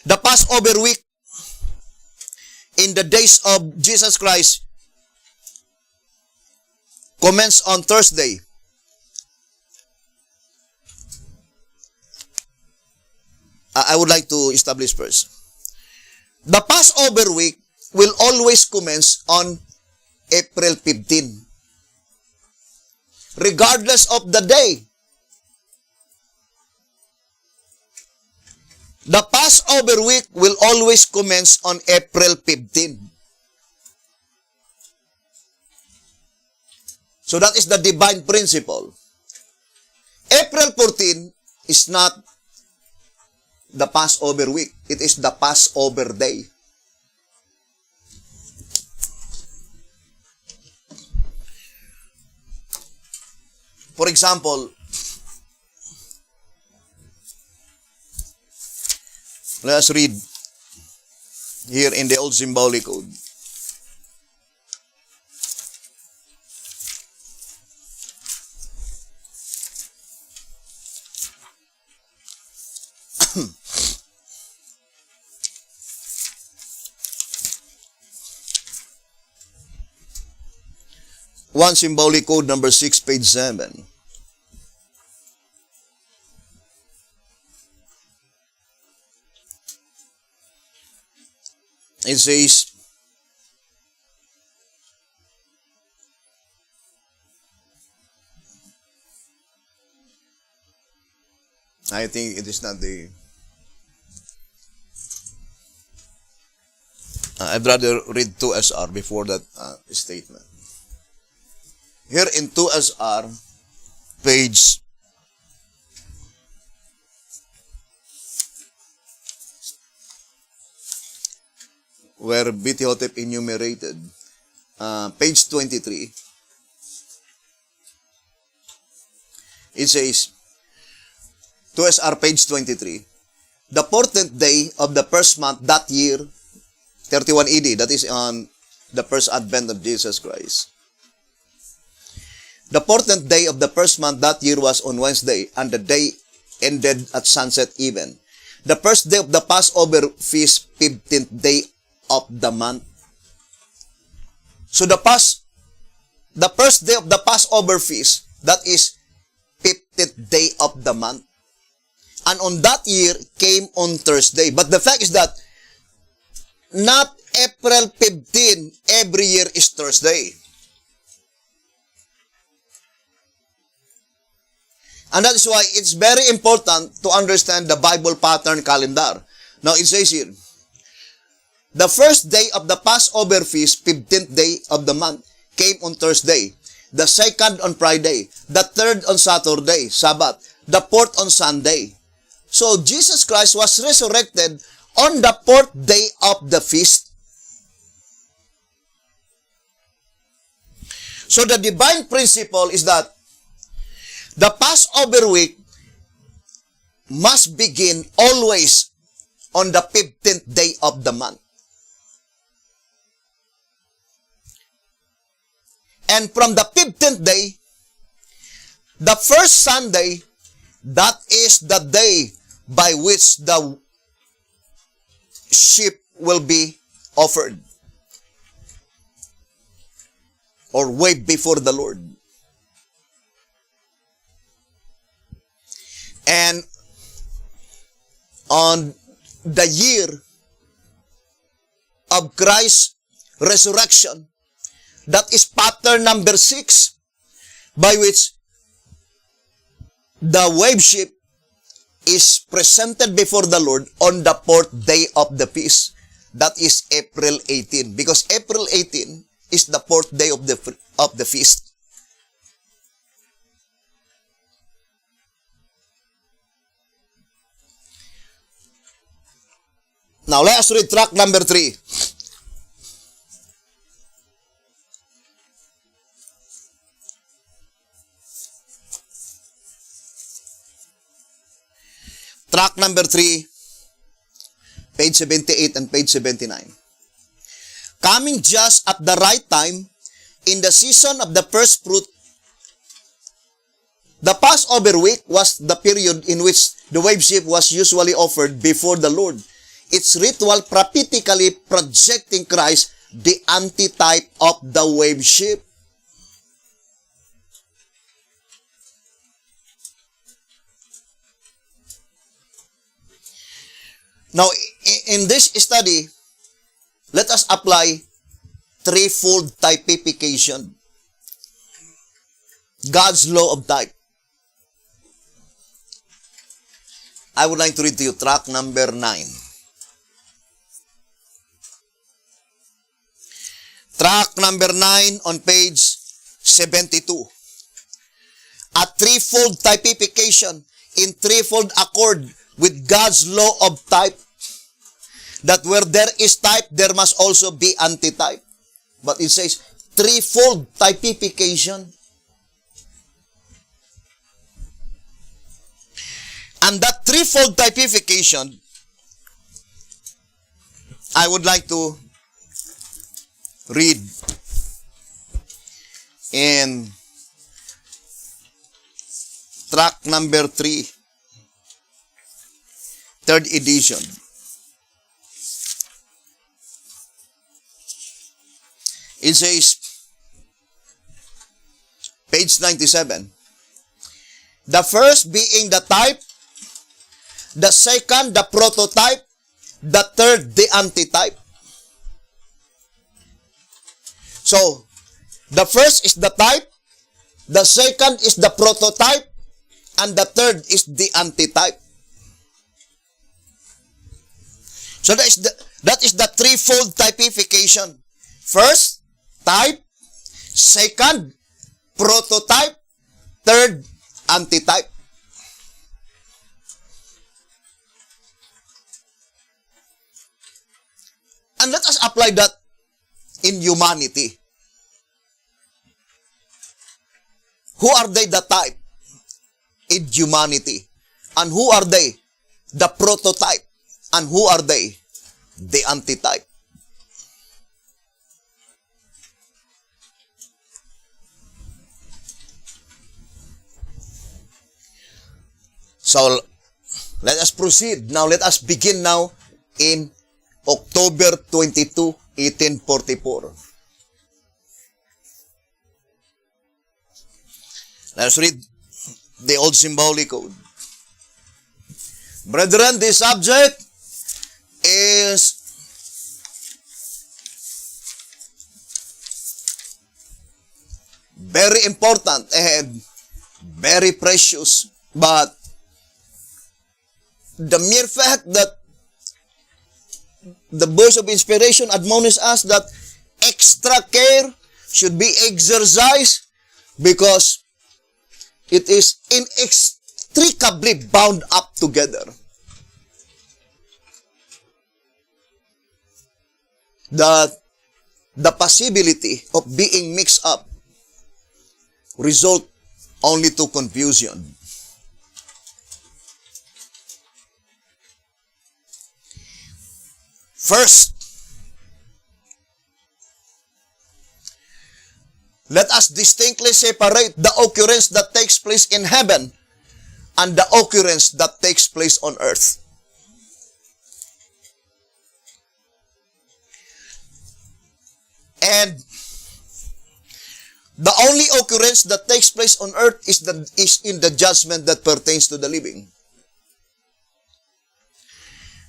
the Passover week in the days of Jesus Christ commenced on Thursday. I would like to establish first. The Passover week will always commence on April 15, regardless of the day. The Passover week will always commence on April 15. So that is the divine principle. April 14 is not the Passover week. It is the Passover day. For example, let us read here in the Old Symbolic Code. One Symbolic Code number 6, page 7. It says, I think it is not the, I'd rather read 2SR before that statement. Here in 2SR, page where Bitihotep enumerated, page 23, it says, 2SR page 23, the 14th day of the first month that year, 31 AD, that is on the first advent of Jesus Christ. The 14th day of the first month that year was on Wednesday, and the day ended at sunset even. The first day of the Passover feast, 15th day of the month. So the first day of the Passover feast, that is 15th day of the month. And on that year came on Thursday. But the fact is that not April 15 every year is Thursday. And that is why it's very important to understand the Bible pattern calendar. Now it says here, the first day of the Passover feast, 15th day of the month, came on Thursday. The second on Friday. The third on Saturday, Sabbath. The fourth on Sunday. So Jesus Christ was resurrected on the fourth day of the feast. So the divine principle is that the Passover week must begin always on the 15th day of the month. And from the 15th day, the first Sunday, that is the day by which the sheep will be offered or waved before the Lord. And on the year of Christ's resurrection, that is pattern number 6, by which the wave sheep is presented before the Lord on the 4th day of the feast. That is April 18, because April 18 is the 4th day of the feast. Now let us read track number 3. Track number 3, page 78 and page 79. Coming just at the right time, in the season of the first fruit, the Passover week was the period in which the wave sheep was usually offered before the Lord. Its ritual prophetically projecting Christ, the antitype of the wave sheep. Now, in this study, let us apply threefold typification. God's law of type. I would like to read to you track number 9. Track number 9 on page 72. A threefold typification in threefold accord with God's law of type. That where there is type, there must also be antitype. But it says threefold typification. And that threefold typification, I would like to read in track number 3, third edition. It says, page 97, the first being the type, the second the prototype, the third the antitype. So, the first is the type, the second is the prototype, and the third is the antitype. So that is the threefold typification. First, type. Second, prototype. Third, antitype. And let us apply that in humanity. Who are they the type in humanity? And who are they the prototype? And who are they the antitype? So, let us proceed. Now, let us begin now in October 22, 1844. Let us read the Old Symbolic Code. Brethren, this subject is very important and very precious, but the mere fact that the voice of inspiration admonishes us that extra care should be exercised because it is inextricably bound up together. That the possibility of being mixed up result only to confusion. First, let us distinctly separate the occurrence that takes place in heaven and the occurrence that takes place on earth. And the only occurrence that takes place on earth is in the judgment that pertains to the living.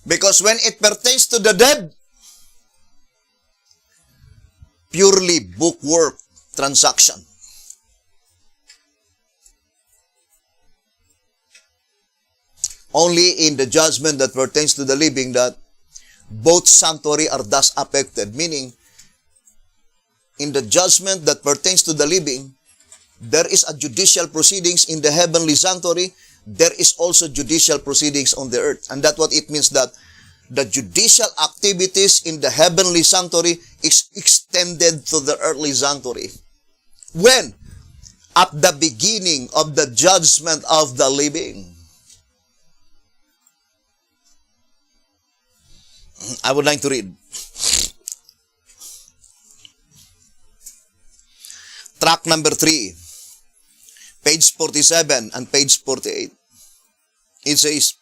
Because when it pertains to the dead, purely bookwork transaction. Only in the judgment that pertains to the living that both sanctuary are thus affected. Meaning, in the judgment that pertains to the living, there is a judicial proceedings in the heavenly sanctuary. There is also judicial proceedings on the earth. And that's what it means, that the judicial activities in the heavenly sanctuary is extended to the earthly sanctuary. When? At the beginning of the judgment of the living. I would like to read. Track number 3. Page 47 and page 48. It says,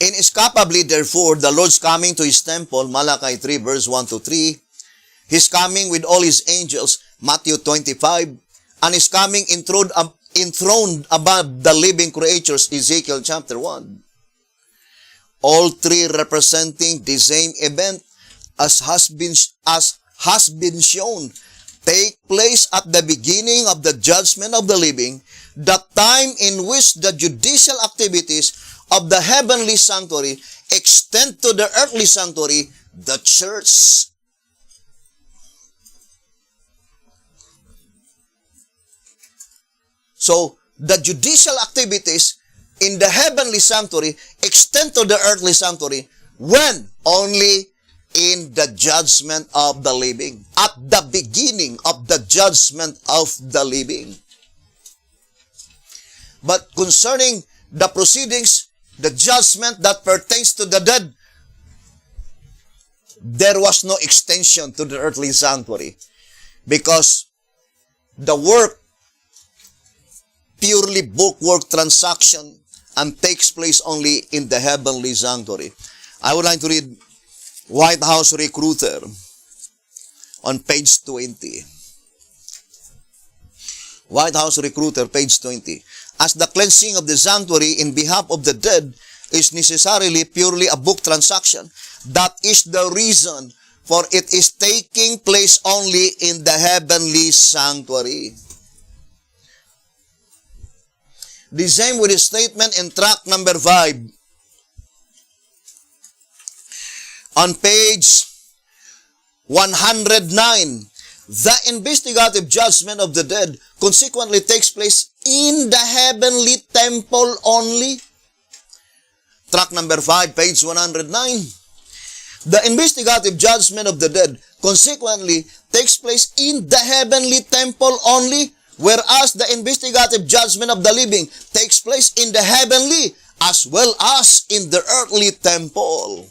inescapably, therefore, the Lord's coming to His temple, Malachi 3, verse 1 to 3, His coming with all His angels, Matthew 25, and His coming enthroned above the living creatures, Ezekiel chapter 1. All three representing the same event as has been shown, take place at the beginning of the judgment of the living, the time in which the judicial activities of the heavenly sanctuary extend to the earthly sanctuary, the church. So, the judicial activities in the heavenly sanctuary extend to the earthly sanctuary when? Only in the judgment of the living. At the beginning of the judgment of the living. But concerning the proceedings, the judgment that pertains to the dead, there was no extension to the earthly sanctuary. Because the work, purely bookwork transaction, and takes place only in the heavenly sanctuary. I would like to read White House Recruiter on page 20. White House Recruiter, page 20. As the cleansing of the sanctuary in behalf of the dead is necessarily purely a book transaction. That is the reason for it is taking place only in the heavenly sanctuary. The same with the statement in tract number 5. On page 109, the investigative judgment of the dead consequently takes place in the heavenly temple only. Tract number 5, page 109. The investigative judgment of the dead consequently takes place in the heavenly temple only, whereas the investigative judgment of the living takes place in the heavenly as well as in the earthly temple.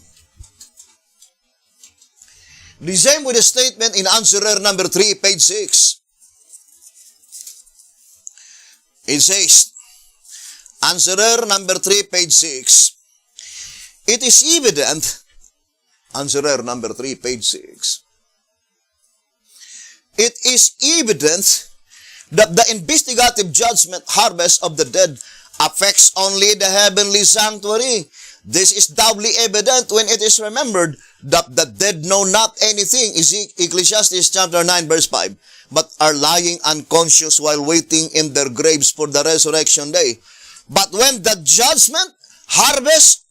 The same with the statement in answerer number 3, page 6. It says, answerer number 3, page 6, it is evident, answerer number 3, page 6, it is evident that the investigative judgment harvest of the dead affects only the heavenly sanctuary. This is doubly evident when it is remembered that the dead know not anything, Ecclesiastes chapter 9 verse 5, but are lying unconscious while waiting in their graves for the resurrection day. But when the judgment, harvest,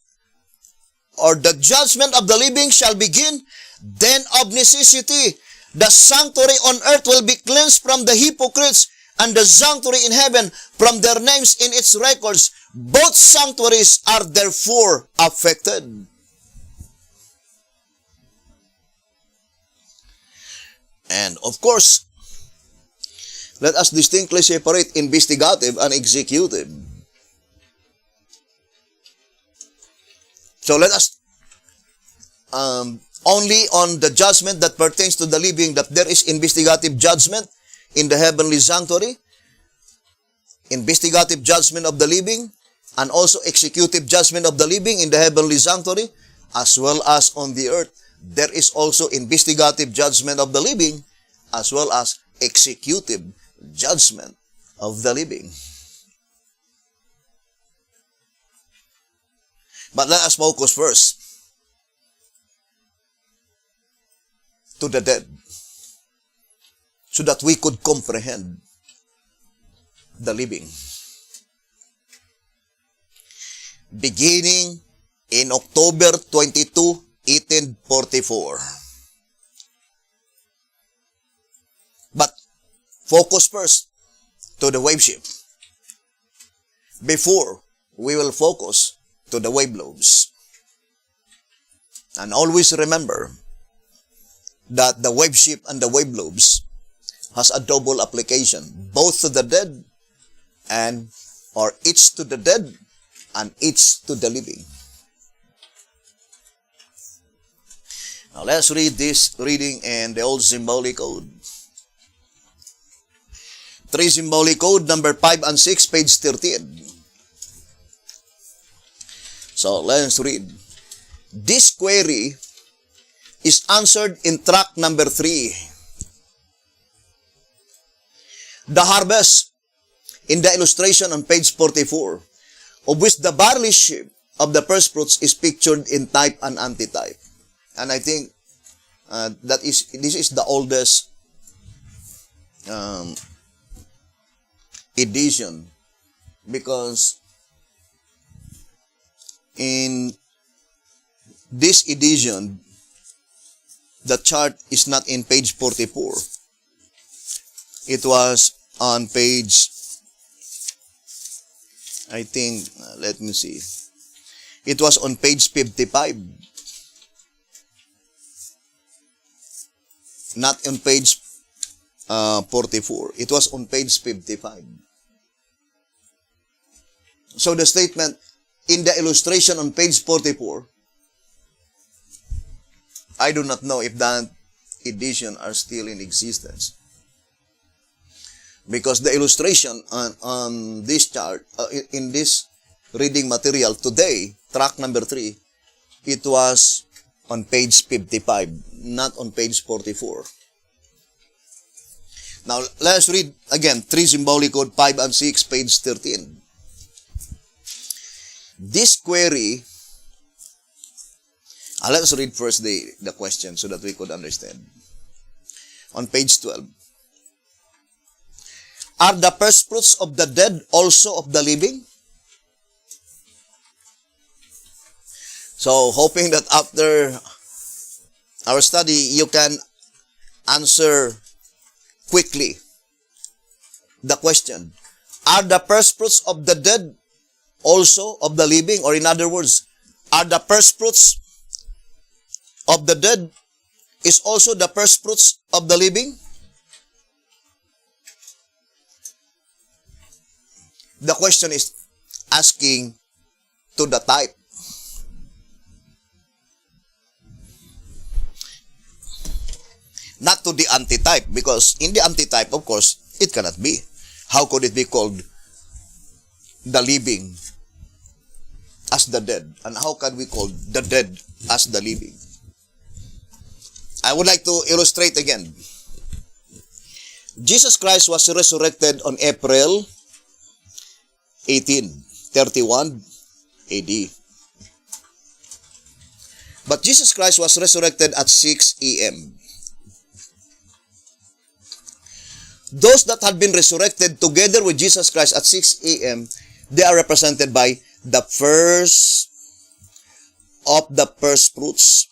or the judgment of the living shall begin, then of necessity the sanctuary on earth will be cleansed from the hypocrites, and the sanctuary in heaven from their names in its records. Both sanctuaries are therefore affected. And of course, let us distinctly separate investigative and executive. So let us only on the judgment that pertains to the living, that there is investigative judgment in the heavenly sanctuary, investigative judgment of the living, and also executive judgment of the living in the heavenly sanctuary, as well as on the earth. There is also investigative judgment of the living, as well as executive judgment of the living. But let us focus first to the dead, so that we could comprehend the living. Beginning in October 22, 1844. But focus first to the wave ship before we will focus to the wave lobes. And always remember that the wave ship and the wave lobes has a double application, both to the dead and, or each to the dead and each to the living. Now let's read this reading in the old symbolic code. 3 symbolic code number 5 and 6, page 13. So let's read. This query is answered in tract number 3. The harvest in the illustration on page 44, of which the barley sheaf of the first fruits is pictured in type and antitype. And I think this is the oldest edition, because in this edition, the chart is not in page 44. It was on page, I think, let me see. It was on page 55. Not on page 44. It was on page 55. So the statement in the illustration on page 44, I do not know if that edition are still in existence. Because the illustration on this chart, in this reading material today, track number 3, it was on page 55, not on page 44. Now, let's read again, 3 symbolic code 5 and 6, page 13. This query, let us read first the question so that we could understand. On page 12. Are the first fruits of the dead also of the living? So, hoping that after our study, you can answer quickly the question. Are the first fruits of the dead also of the living? Or in other words, are the first fruits of the dead is also the first fruits of the living? The question is asking to the type. Not to the antitype, because in the antitype, of course, it cannot be. How could it be called the living as the dead? And how can we call the dead as the living? I would like to illustrate again. Jesus Christ was resurrected on April 1831 AD. But Jesus Christ was resurrected at 6 a.m. Those that had been resurrected together with Jesus Christ at 6 a.m., they are represented by the first of the first fruits.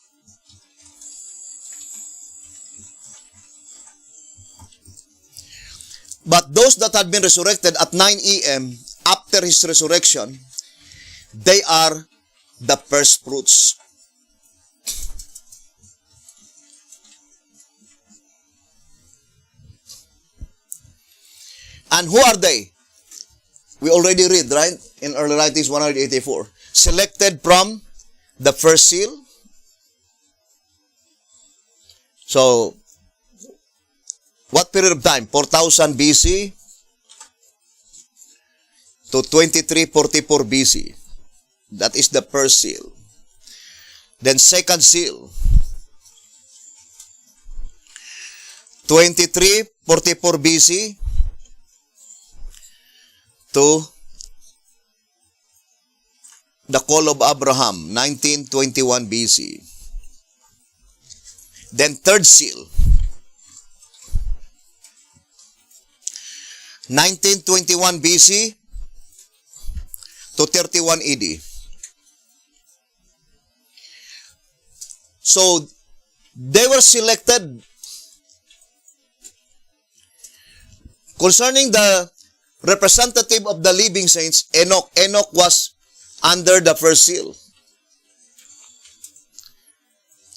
But those that had been resurrected at 9 a.m. after his resurrection, they are the first fruits. And who are they? We already read, right? In early writings 184. Selected from the first seal. So, what period of time? 4000 BC to 2344 BC. That is the first seal. Then second seal. 2344 BC to the call of Abraham, 1921 BC. Then third seal, 1921 BC to 31 AD. So, they were selected concerning the representative of the living saints, Enoch. Enoch was under the first seal.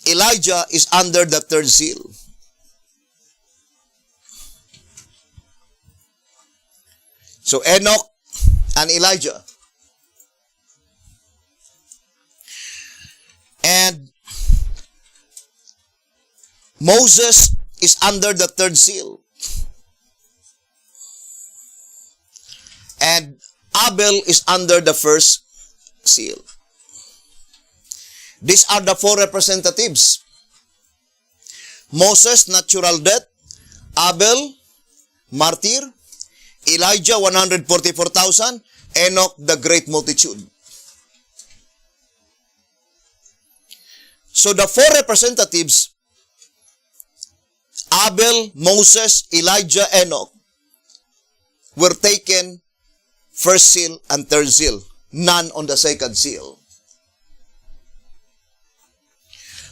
Elijah is under the third seal. So Enoch and Elijah. And Moses is under the third seal. And Abel is under the first seal. These are the four representatives. Moses, natural death. Abel, martyr. Elijah, 144,000. Enoch, the great multitude. So the four representatives, Abel, Moses, Elijah, Enoch, were taken first seal and third seal. None on the second seal.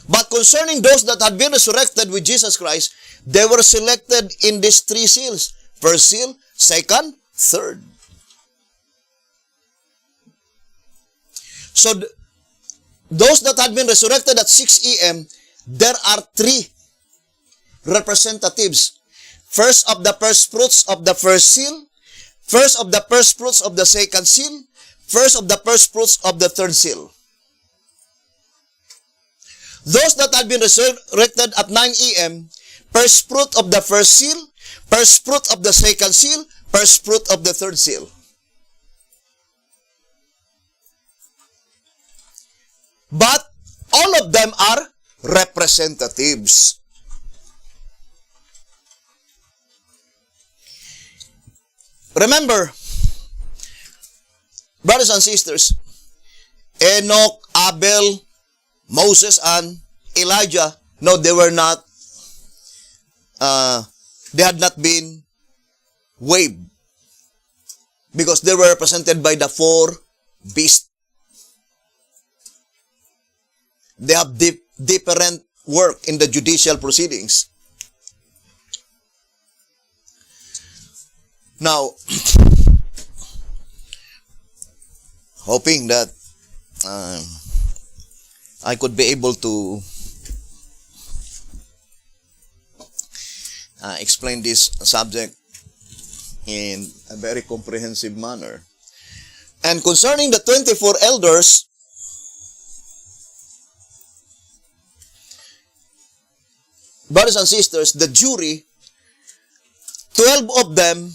But concerning those that had been resurrected with Jesus Christ, they were selected in these three seals. First seal, second, third. So, those that had been resurrected at 6 a.m., there are three representatives. First of the first fruits of the first seal, first of the first fruits of the second seal, first of the first fruits of the third seal. Those that had been resurrected at 9 a.m., first fruit of the first seal, first fruit of the second seal, first fruit of the third seal. But all of them are representatives. Remember, brothers and sisters, Enoch, Abel, Moses, and Elijah. No, they were not, they had not been waved because they were represented by the four beasts. They have different work in the judicial proceedings. Now, hoping that I could be able to explain this subject in a very comprehensive manner. And concerning the 24 elders, brothers and sisters, the jury, 12 of them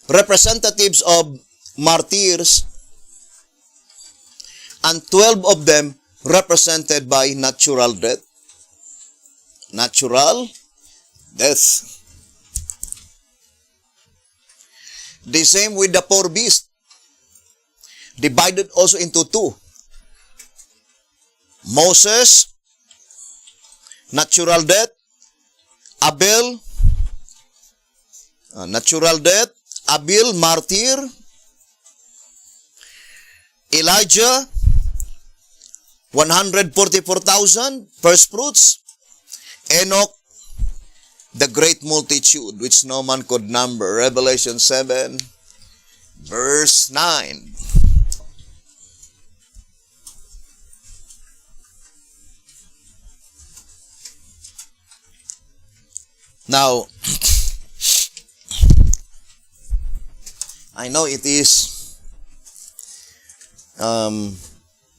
representatives of martyrs, and 12 of them represented by natural death. Natural death. The same with the four beasts, divided also into two. Moses, natural death. Abel, natural death. Abel, martyr. Elijah, 144,000, first fruits. Enoch, the great multitude, which no man could number. Revelation 7, verse 9. Now, I know it is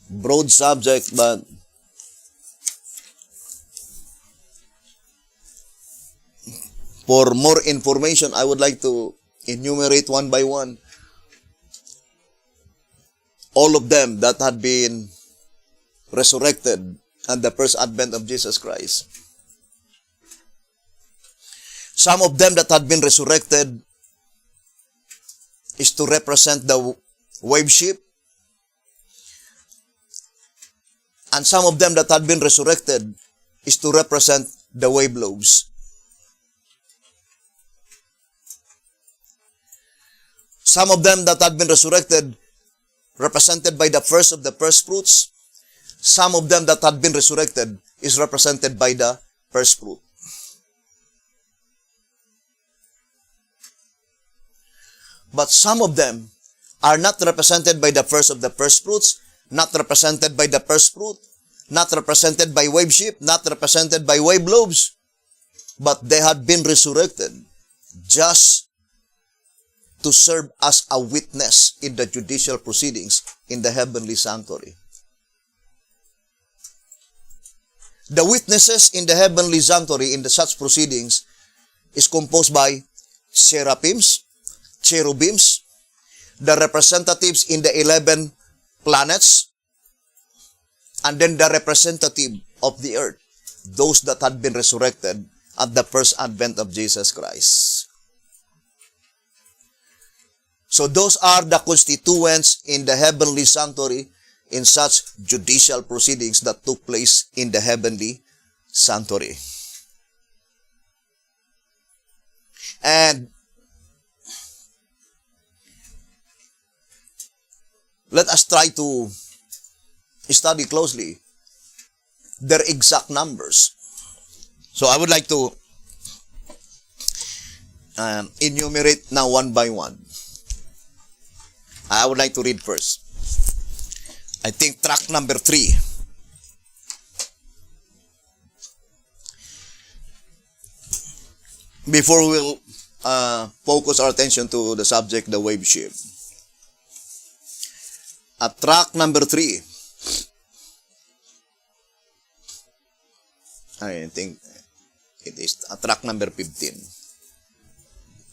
broad subject, but for more information, I would like to enumerate one by one all of them that had been resurrected at the first advent of Jesus Christ. Some of them that had been resurrected is to represent the wave ship. And some of them that had been resurrected is to represent the wave loaves. Some of them that had been resurrected, represented by the first of the first fruits. Some of them that had been resurrected is represented by the first fruit. But some of them are not represented by the first of the first fruits, not represented by the first fruit, not represented by wave sheep, not represented by wave loaves, but they had been resurrected just to serve as a witness in the judicial proceedings in the heavenly sanctuary. The witnesses in the heavenly sanctuary in the such proceedings is composed by seraphims, cherubims, the representatives in the 11 planets, and then the representative of the earth, those that had been resurrected at the first advent of Jesus Christ. So those are the constituents in the heavenly sanctuary in such judicial proceedings that took place in the heavenly sanctuary. And let us try to study closely their exact numbers. So I would like to enumerate now one by one. I would like to read first. I think track number 3. Before we'll focus our attention to the subject, the wave ship. At track number 3, I think it is track number 15.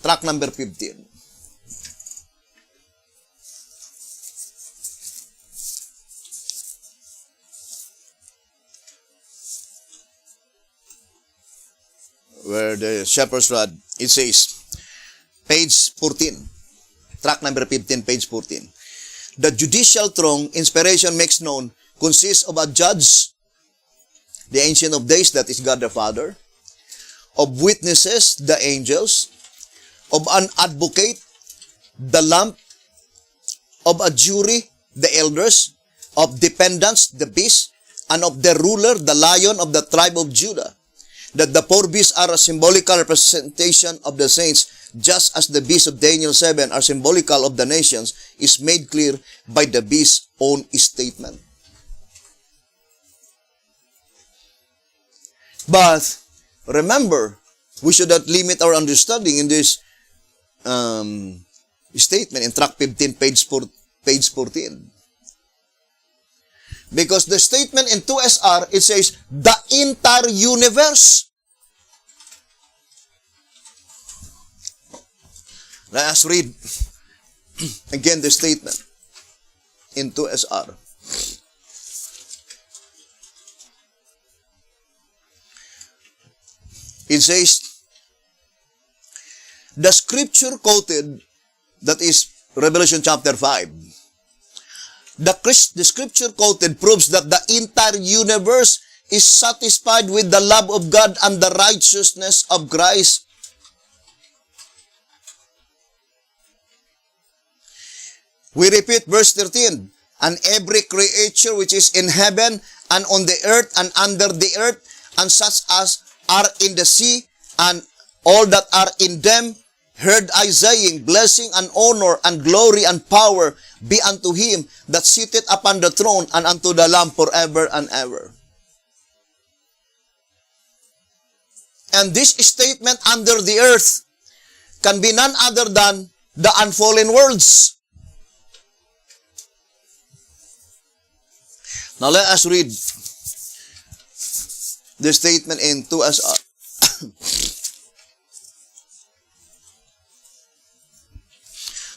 Track number 15. Where the shepherd's rod, it says, page 14. Track number 15, page 14. The judicial throne, inspiration makes known, consists of a judge, the Ancient of Days, that is God the Father, of witnesses, the angels, of an advocate, the Lamb, of a jury, the elders, of dependents, the beast, and of the ruler, the Lion of the tribe of Judah. That the four beasts are a symbolical representation of the saints, just as the beasts of Daniel 7 are symbolical of the nations, is made clear by the beast's own statement. But remember, we should not limit our understanding in this statement in track 15, page 14. Because the statement in 2SR, it says, the entire universe. Let us read again the statement in 2SR. It says, the scripture quoted, that is Revelation chapter 5, the scripture quoted proves that the entire universe is satisfied with the love of God and the righteousness of Christ. We repeat verse 13, and every creature which is in heaven and on the earth and under the earth, and such as are in the sea, and all that are in them, heard I saying, blessing and honor and glory and power be unto him that sitteth upon the throne and unto the Lamb forever and ever. And this statement under the earth can be none other than the unfallen worlds. Now let us read the statement in 2SR.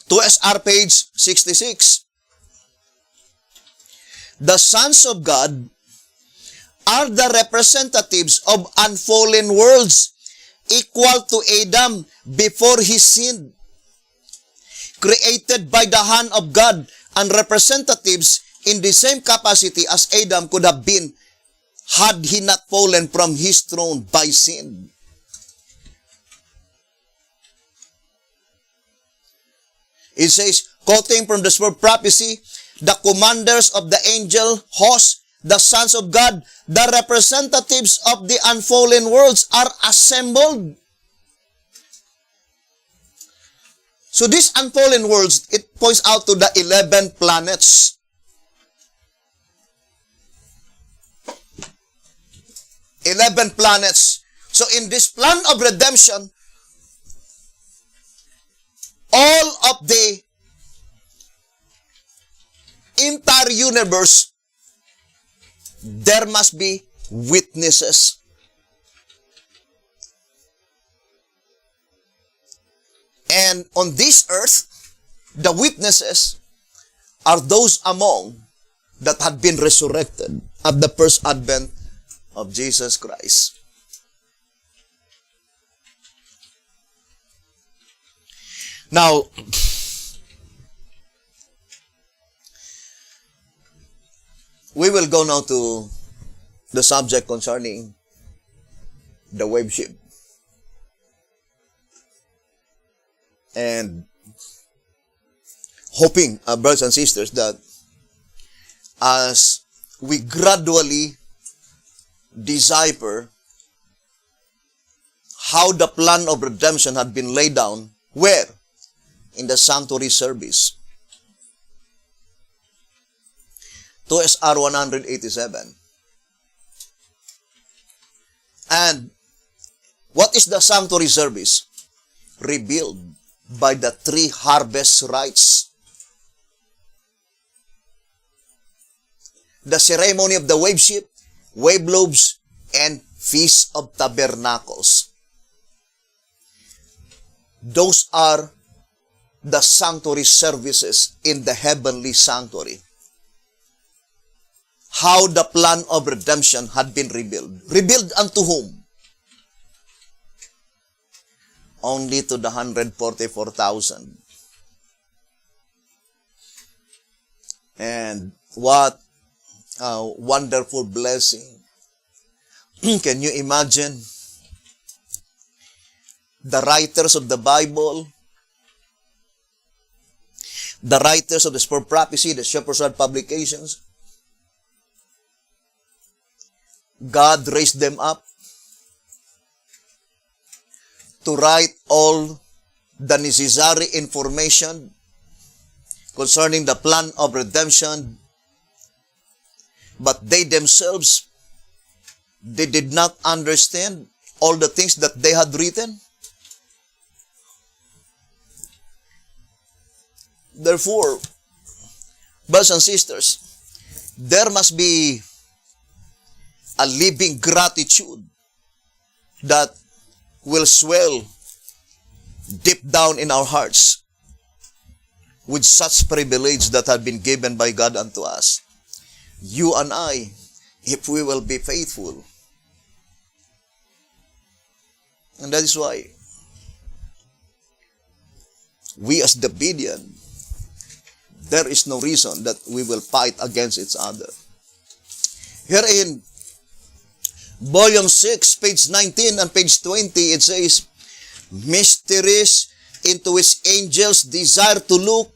2SR page 66. The sons of God are the representatives of unfallen worlds, equal to Adam before he sinned, created by the hand of God, and representatives in the same capacity as Adam could have been had he not fallen from his throne by sin. It says, quoting from the word prophecy, the commanders of the angel host, the sons of God, the representatives of the unfallen worlds are assembled. So these unfallen worlds, it points out to the 11 planets. So in this plan of redemption, all of the entire universe, there must be witnesses. And on this earth, the witnesses are those among that had been resurrected at the first advent of Jesus Christ. Now, we will go now to the subject concerning the wave ship. And hoping, brothers and sisters, that as we gradually decipher how the plan of redemption had been laid down, where? In the sanctuary service. 2SR 187. And what is the sanctuary service? Revealed by the three harvest rites. The ceremony of the wave ship, wave lobes, and Feast of Tabernacles. Those are the sanctuary services in the heavenly sanctuary. How the plan of redemption had been revealed. Revealed unto whom? Only to the 144,000. And what a wonderful blessing. Can you imagine the writers of the Bible, the writers of the Spur Prophecy, the Shepherd's Rod publications? God raised them up to write all the necessary information concerning the plan of redemption, but they themselves, they did not understand all the things that they had written. Therefore, brothers and sisters, there must be a living gratitude that will swell deep down in our hearts with such privilege that had been given by God unto us. You and I, if we will be faithful. And that is why we as the Berean, there is no reason that we will fight against each other. Here in Volume 6, page 19 and page 20, it says, mysteries into which angels desire to look,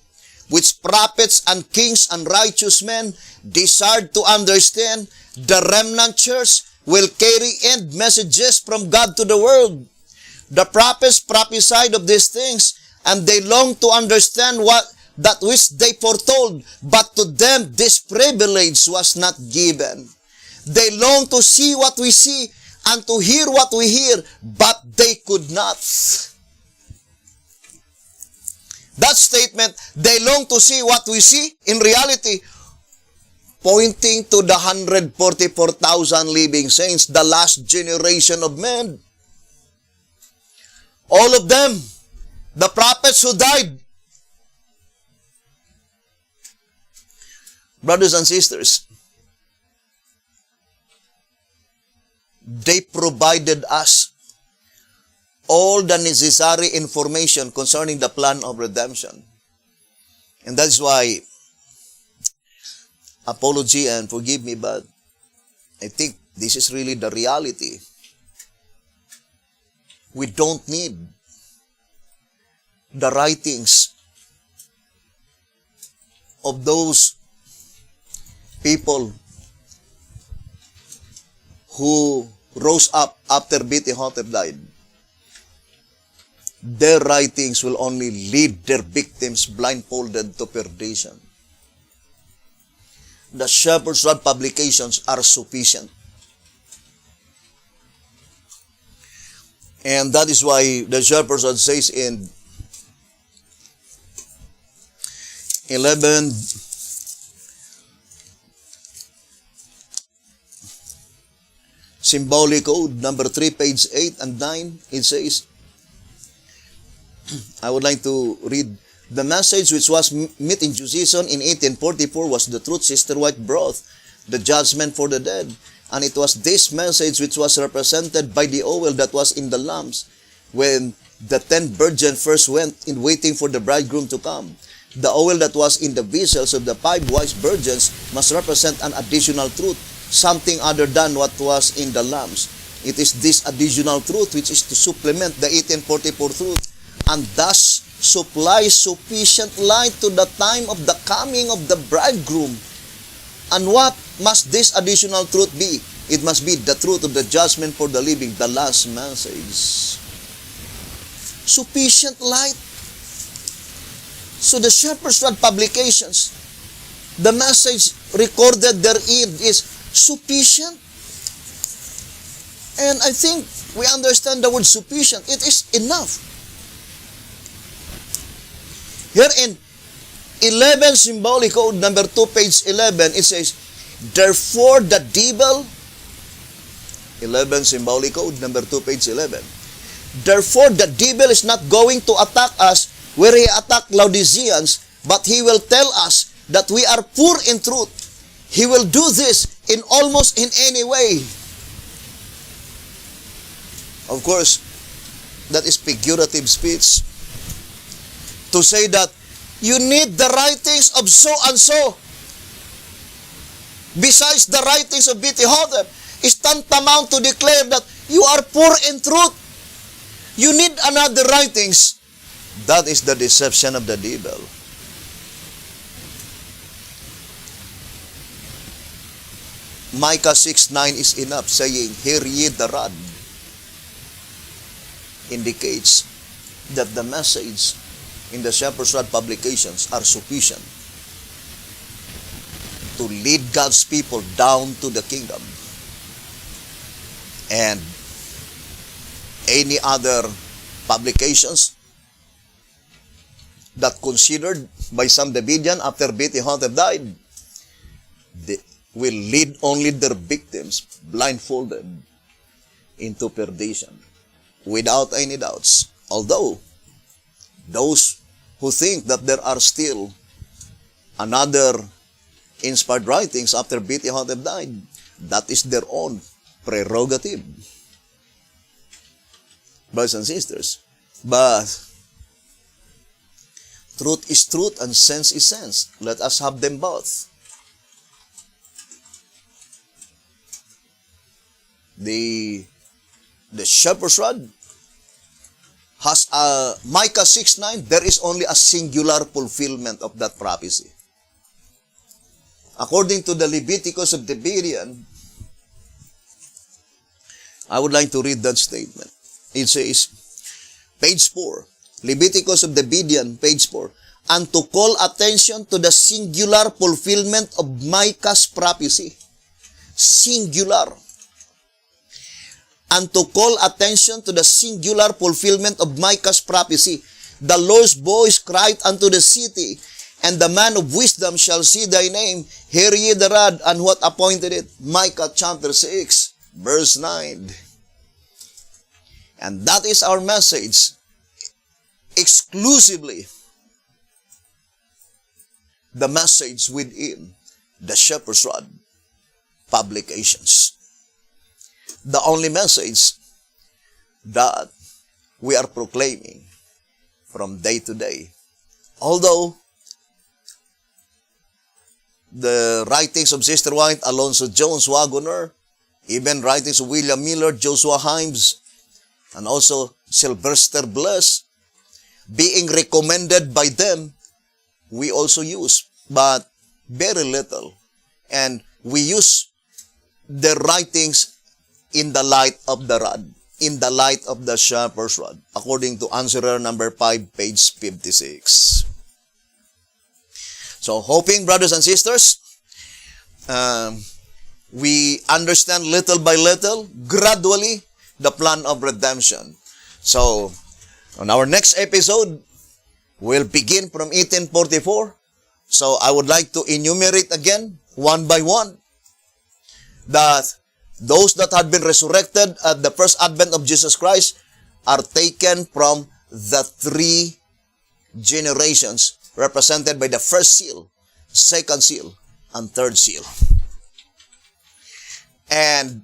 which prophets and kings and righteous men desired to understand, the remnant church will carry end messages from God to the world. The prophets prophesied of these things, and they longed to understand that which they foretold, but to them this privilege was not given. They longed to see what we see and to hear what we hear, but they could not. That statement, they long to see what we see, in reality, pointing to the 144,000 living saints, the last generation of men. All of them, the prophets who died. Brothers and sisters, they provided us all the necessary information concerning the plan of redemption. And that's why, apology and forgive me, but I think this is really the reality. We don't need the writings of those people who rose up after B.T. Hotep died. Their writings will only lead their victims blindfolded to perdition. The Shepherd's Rod publications are sufficient. And that is why the Shepherd's Rod says in 11 Symbolic Code, number 3, page 8 and 9, it says, I would like to read, the message which was met in Judaism in 1844 was the truth Sister White brought, the judgment for the dead. And it was this message which was represented by the oil that was in the lamps when the 10 virgins first went in waiting for the bridegroom to come. The oil that was in the vessels of the 5 wise virgins must represent an additional truth, something other than what was in the lamps. It is this additional truth which is to supplement the 1844 truth and thus supply sufficient light to the time of the coming of the bridegroom. And what must this additional truth be? It must be the truth of the judgment for the living, the last message. Sufficient light. So the Shepherd's Rod publications, the message recorded therein is sufficient. And I think we understand the word sufficient. It is enough. Here in 11 Symbolic Code, number 2, page 11, it says, therefore the devil, 11 Symbolic Code, number 2, page 11, therefore the devil is not going to attack us where he attacked Laodiceans, but he will tell us that we are poor in truth. He will do this in almost in any way. Of course, that is figurative speech. To say that you need the writings of so and so besides the writings of B.T. Hotep, is tantamount to declare that you are poor in truth. You need another writings. That is the deception of the devil. Micah 6:9 is enough, saying, "Hear ye the rod," indicates that the message in the Shepherd's Rod publications are sufficient to lead God's people down to the kingdom. And any other publications that considered by some Davidian after B.T. Hotep died, they will lead only their victims blindfolded into perdition without any doubts. Although those who think that there are still another inspired writings after B.T. Hotep died, that is their own prerogative, brothers and sisters. But truth is truth and sense is sense. Let us have them both. The Shepherd's Rod has a Micah 6:9. There is only a singular fulfillment of that prophecy. According to the Leviticus of the Berean, I would like to read that statement. It says, page 4, Leviticus of the Berean, page 4, "And to call attention to the singular fulfillment of Micah's prophecy." Singular. "And to call attention to the singular fulfillment of Micah's prophecy. The Lord's voice cried unto the city, and the man of wisdom shall see thy name. Hear ye the rod, and what appointed it?" Micah chapter 6, verse 9. And that is our message, exclusively the message within the Shepherd's Rod publications. The only message that we are proclaiming from day to day. Although the writings of Sister White, Alonzo Jones, Wagoner, even writings of William Miller, Joshua Himes, and also Sylvester Bless, being recommended by them, we also use, but very little. And we use their writings in the light of the rod, in the light of the Shepherd's Rod, according to Answerer number 5, page 56. So, hoping, brothers and sisters, we understand little by little, gradually, the plan of redemption. So, on our next episode, we'll begin from 1844. So, I would like to enumerate again, one by one, that those that had been resurrected at the first advent of Jesus Christ are taken from the three generations represented by the first seal, second seal, and third seal. And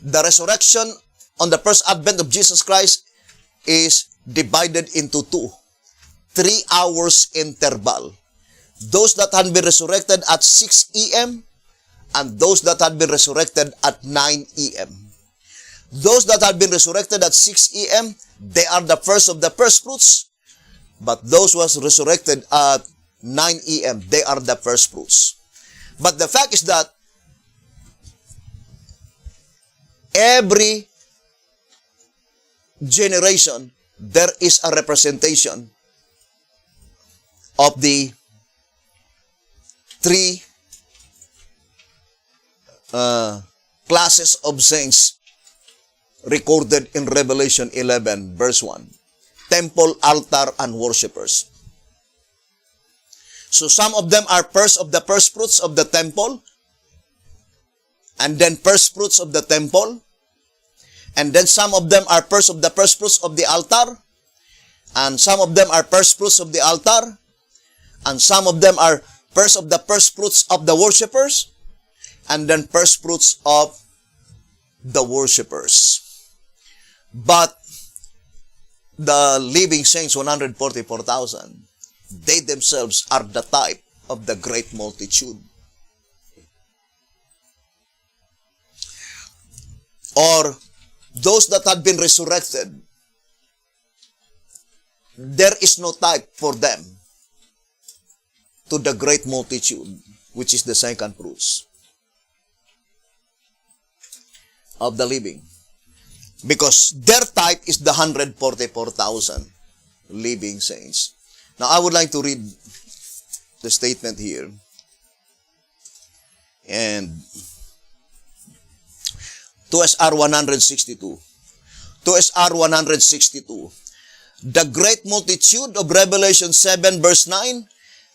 the resurrection on the first advent of Jesus Christ is divided into 2. 3 hours interval. Those that had been resurrected at 6 a.m. and those that had been resurrected at 9 a.m. Those that had been resurrected at 6 a.m., they are the first of the first fruits. But those who was resurrected at 9 a.m., they are the first fruits. But the fact is that every generation, there is a representation of the three classes of saints recorded in Revelation 11, verse 1. Temple, altar, and worshipers. So some of them are first of the first fruits of the temple, and then first fruits of the temple, and then some of them are first of the first fruits of the altar, and some of them are first fruits of the altar, and some of them are first of the first fruits of the worshipers, and then first fruits of the worshipers. But the living saints, 144,000, they themselves are the type of the great multitude. or those that had been resurrected, there is no type for them to the great multitude, which is the second fruits of the living. Because their type is the 144,000 living saints. Now, I would like to read the statement here. And to SR 162. To SR 162. The great multitude of Revelation 7 verse 9,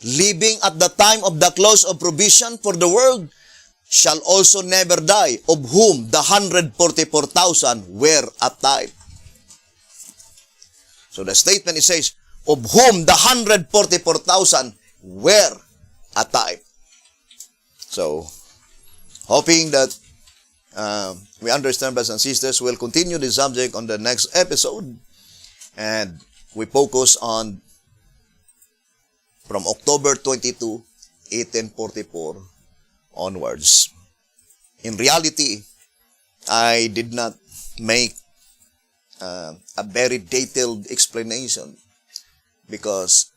living at the time of the close of provision for the world, shall also never die, of whom the 144,000 were a type. So the statement, it says, of whom the 144,000 were a type. So, hoping that we understand, brothers and sisters, we'll continue the subject on the next episode. And we focus on from October 22, 1844 onwards. In reality, I did not make a very detailed explanation, because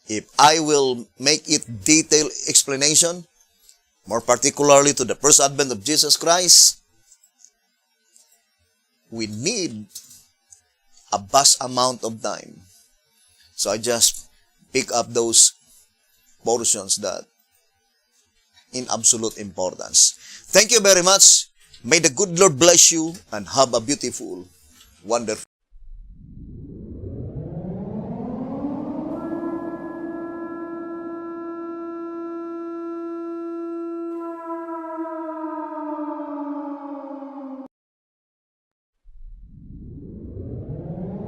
if I will make it detailed explanation, more particularly to the first advent of Jesus Christ, we need a vast amount of time. So I just pick up those portions that in absolute importance. Thank you very much. May the good Lord bless you and have a beautiful, wonderful